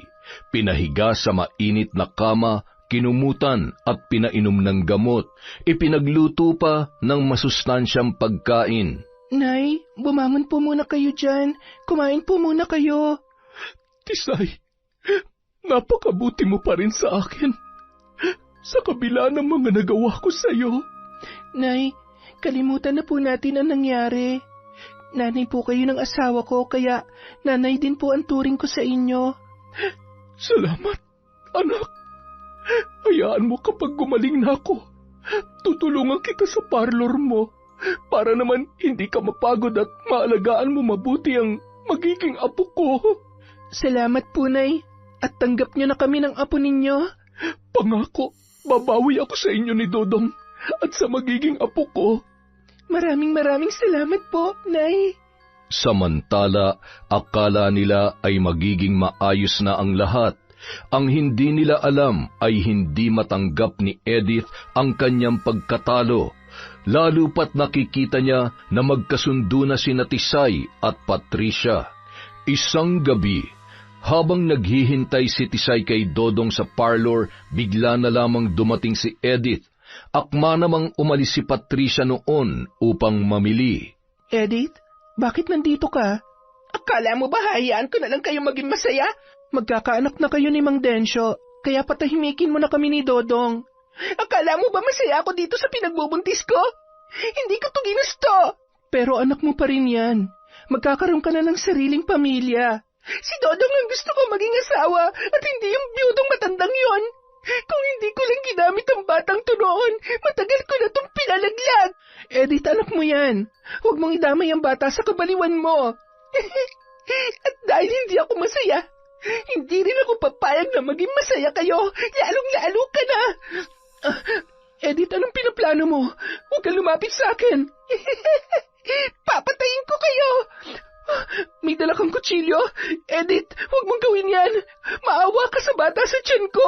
Pinahiga sa mainit na kama, kinumutan at pinainom ng gamot. Ipinagluto pa ng masustansyang pagkain. Nay, bumangon po muna kayo dyan. Kumain po muna kayo. Tisay, napakabuti mo pa rin sa akin. Sa kabila ng mga nagawa ko sa iyo. Nay, kalimutan na po natin ang nangyari. Nanay po kayo ng asawa ko, kaya nanay din po ang turing ko sa inyo. Salamat, anak. Hayaan mo kapag gumaling na ako. Tutulungan kita sa parlor mo para naman hindi ka mapagod at maalagaan mo mabuti ang magiging apo ko. Salamat po, Nay. At tanggap niyo na kami ng apo ninyo. Pangako, babawi ako sa inyo ni Dodong at sa magiging apo ko. Maraming salamat po, Nay. Samantala, akala nila ay magiging maayos na ang lahat. Ang hindi nila alam ay hindi matanggap ni Edith ang kanyang pagkatalo, lalo pat nakikita niya na magkasundo na sina Tisay at Patricia. Isang gabi, habang naghihintay si Tisay kay Dodong sa parlor, bigla na lamang dumating si Edith. Akma namang umalis si Patricia noon upang mamili. Edith, bakit nandito ka? Akala mo ba hayaan ko na lang kayo maging masaya? Magkakaanak na kayo ni Mang Densyo, kaya patahimikin mo na kami ni Dodong. Akala mo ba masaya ako dito sa pinagbubuntis ko? Hindi ko to ginusto. Pero anak mo pa rin yan. Magkakaroon ka na ng sariling pamilya. Si Dodong ang gusto ko maging asawa at hindi yung biyudong matandang yon. Kung hindi ko lang ginamit ang batang to noon, matagal ko na itong pinalaglag. Edith, anak mo yan. Huwag mong idamay ang bata sa kabaliwan mo. At dahil hindi ako masaya, hindi rin ako papayag na maging masaya kayo, lalong-lalo ka na. Edith, anong pinaplano mo? Huwag kang lumapit sa akin. Papatayin ko kayo. May dala kang kutsilyo. Edith, huwag mong gawin yan. Maawa ka sa bata sa tiyan ko.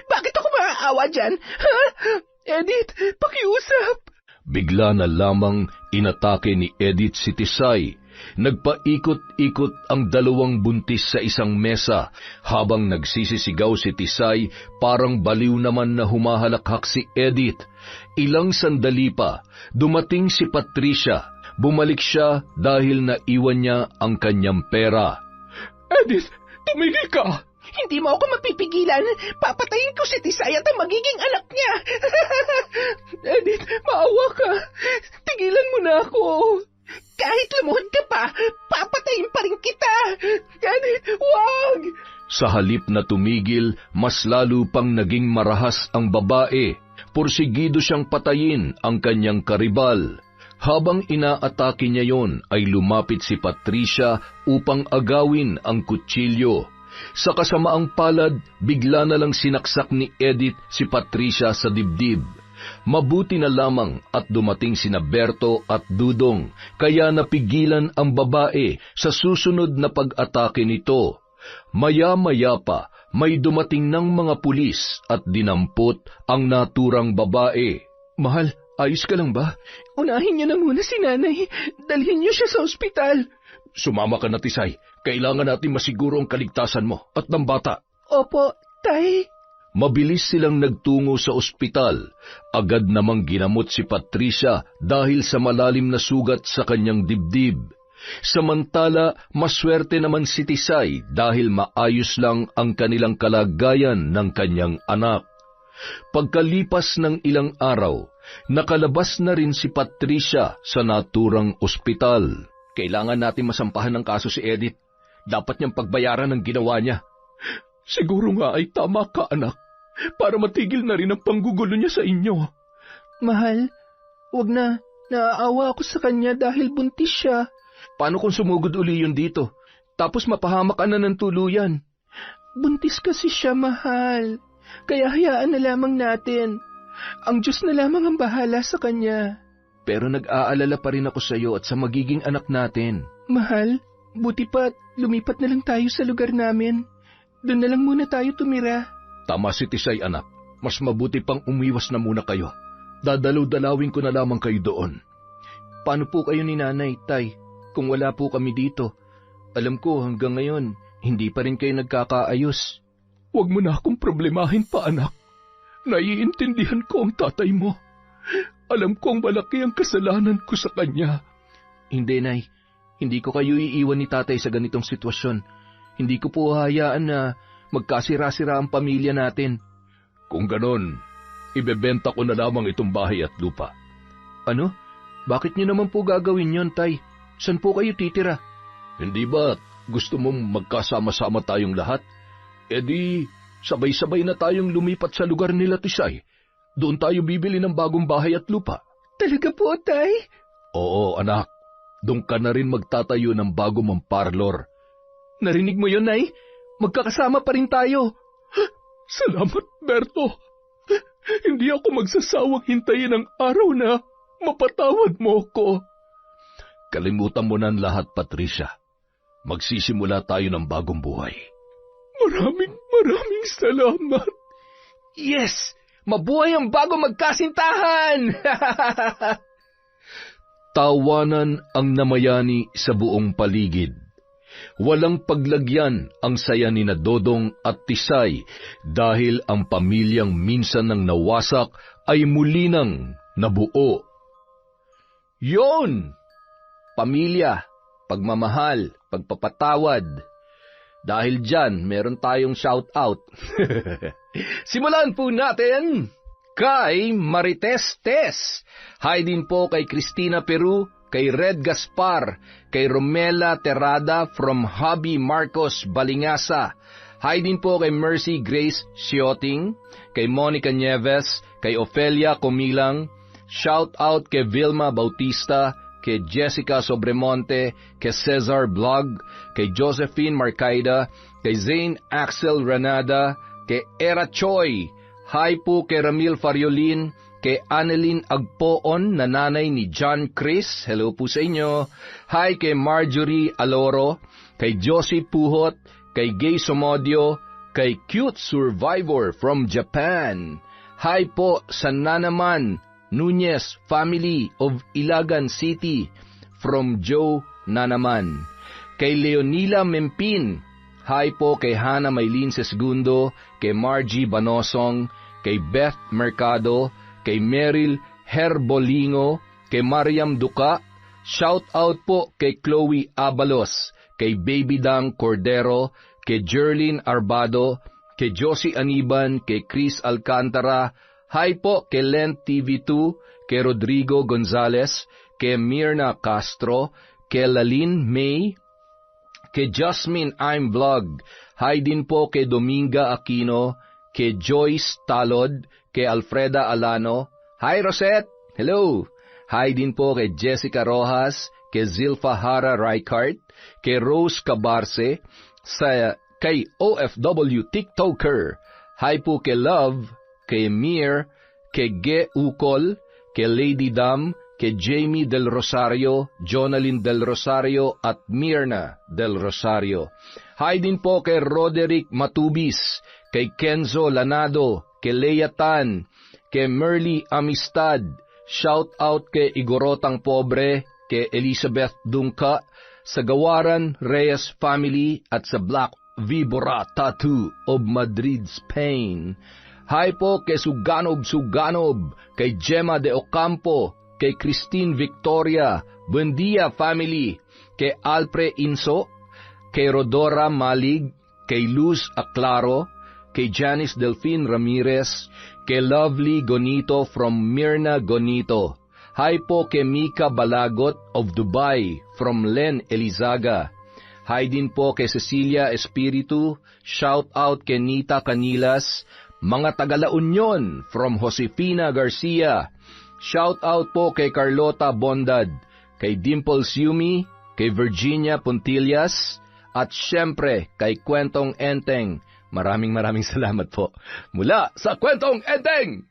Bakit ako maaawa dyan? Ha? Edith, pakiusap. Bigla na lamang inatake ni Edith si Tisay. Nagpaikot-ikot ang dalawang buntis sa isang mesa habang nagsisisigaw si Tisay, parang baliw naman na humahalakhak si Edith. Ilang sandali pa, dumating si Patricia. Bumalik siya dahil naiwan niya ang kanyang pera. Edith, tumigil ka! Hindi mo ako mapipigilan. Papatayin ko si Tisay at ang magiging anak niya. Edith, maawa ka. Tigilan mo na ako. Kahit lumuhod ka pa, papatayin pa rin kita. Edith, wag! Sa halip na tumigil, mas lalo pang naging marahas ang babae. Porsigido siyang patayin ang kanyang karibal. Habang inaatake niya yon, ay lumapit si Patricia upang agawin ang kutsilyo. Sa kasamaang palad, bigla na lang sinaksak ni Edith si Patricia sa dibdib. Mabuti na lamang at dumating sina Berto at Dudong, kaya napigilan ang babae sa susunod na pag-atake nito. Maya-maya pa, may dumating ng mga pulis at dinampot ang naturang babae. Mahal, ayos ka lang ba? Unahin niyo na muna si nanay. Dalhin niyo siya sa ospital. Sumama ka na, Tisay. Kailangan natin masiguro ang kaligtasan mo at ng bata. Opo, Tay. Mabilis silang nagtungo sa ospital. Agad namang ginamot si Patricia dahil sa malalim na sugat sa kanyang dibdib. Samantala, maswerte naman si Tisay dahil maayos lang ang kanilang kalagayan ng kanyang anak. Pagkalipas ng ilang araw, nakalabas na rin si Patricia sa naturang ospital. Kailangan natin masampahan ng kaso si Edith. Dapat niyang pagbayaran ang ginawa niya. Siguro nga ay tama ka, anak, para matigil na rin ang panggugulo niya sa inyo. Mahal, wag na. Naaawa ako sa kanya dahil buntis siya. Paano kung sumugod uli yun dito? Tapos mapahamak ka na ng tuluyan. Buntis kasi siya, mahal. Kaya hayaan na lamang natin. Ang Diyos na lamang ang bahala sa kanya. Pero nag-aalala pa rin ako sa iyo at sa magiging anak natin. Mahal, Buti pa lumipat na lang tayo sa lugar namin. Doon na lang muna tayo tumira. Tama si Tisay, anak. Mas mabuti pang umiwas na muna kayo. Dadalaw-dalawin ko na lamang kayo doon. Paano po kayo ni Nanay, Tay, kung wala po kami dito? Alam ko hanggang ngayon, hindi pa rin kayo nagkakaayos. Huwag mo na akong problemahin pa, anak. Naiintindihan ko ang tatay mo. Alam kong malaki ang kasalanan ko sa kanya. Hindi, Nay. Hindi ko kayo iiwan ni tatay sa ganitong sitwasyon. Hindi ko po hayaan na magkasira-sira ang pamilya natin. Kung ganon, ibebenta ko na lamang itong bahay at lupa. Ano? Bakit niyo naman po gagawin yon, Tay? Saan po kayo titira? Hindi ba gusto mong magkasama-sama tayong lahat? E di, sabay-sabay na tayong lumipat sa lugar nila, Tisay. Doon tayo bibili ng bagong bahay at lupa. Talaga po, Tay? Oo, anak. Doon ka na rin magtatayo ng bago mong parlor. Narinig mo yun, Nay? Magkakasama pa rin tayo. Salamat, Berto. Hindi ako magsasawang hintayin ang araw na mapatawad mo ko. Kalimutan mo na ang lahat, Patricia. Magsisimula tayo ng bagong buhay. Maraming salamat. Yes! Mabuhay ang bagong magkasintahan! Tawanan ang namayani sa buong paligid. Walang paglagyan ang saya ni na Dodong at Tisay dahil ang pamilyang minsan nang nawasak ay muli nang nabuo. Yon! Pamilya, pagmamahal, pagpapatawad. Dahil dyan, meron tayong shout-out. Simulan po natin kay Marites Tess. Hi din po kay Cristina Peru, kay Red Gaspar, kay Romela Terrada from Hobby Marcos Balingasa. Hi din po kay Mercy Grace Sioting, kay Monica Nieves, kay Ofelia Comilang. Shout out kay Vilma Bautista, kay Jessica Sobremonte, kay Cesar Blog, kay Josephine Marcaida, kay Zane Axel Ranada, kay Era Choi. Hi po kay Ramil Fariolin, kay Annalyn Agpoon na nanay ni John Chris. Hello po sa inyo. Hi kay Marjorie Aloro, kay Josie Puhot, kay Gay Somodio, kay Cute Survivor from Japan. Hi po sa Nanaman Nunez family of Ilagan City from Joe Nanaman. Kay Leonila Mempin. Hi po kay Hana Maylin Segundo, kay Margie Banosong, kay Beth Mercado, kay Meryl Herbolingo, kay Mariam Duca. Shout out po kay Chloe Abalos, kay Baby Dang Cordero, kay Jerlyn Arbado, kay Josie Aniban, kay Chris Alcantara. Hi po kay Len TV2, kay Rodrigo Gonzalez, kay Mirna Castro, kay Lalin May, kay Jasmine I'm Vlog. Hi din po kay Dominga Aquino, kay Joyce Talod, kay Alfreda Alano. Hi Rosette! Hello! Hi din po kay Jessica Rojas, kay Zilfa Hara Reichardt, kay Rose Cabarce, kay OFW TikToker. Hi po kay Love, kay Mir, kay Ge Ukol, kay Lady Dam, kay Jamie Del Rosario, Jonalyn Del Rosario at Mirna Del Rosario. Hi din po kay Roderick Matubis, kay Kenzo Lanado, kay Leia Tan, kay Merly Amistad. Shout out kay Igorotang Pobre, kay Elizabeth Dungka, sa Gawaran Reyes family at sa Black Vibora Tattoo of Madrid, Spain. Hi po kay Suganob, kay Gemma de Ocampo, kay Christine Victoria, Buendia family, kay Alpre Inso, kay Rodora Malig, kay Luz Aclaro, kay Janice Delfin Ramirez, kay Lovely Gonito from Mirna Gonito. Hi po kay Mika Balagot of Dubai from Len Elizaga. Hi din po kay Cecilia Espiritu, shout out kay Nita Canilas, mga taga-La Union from Josefina Garcia. Shout out po kay Carlota Bondad, kay Dimples Yumi, kay Virginia Puntillas, at syempre kay Kwentong Enteng. Maraming salamat po. Mula sa Kwentong Enteng!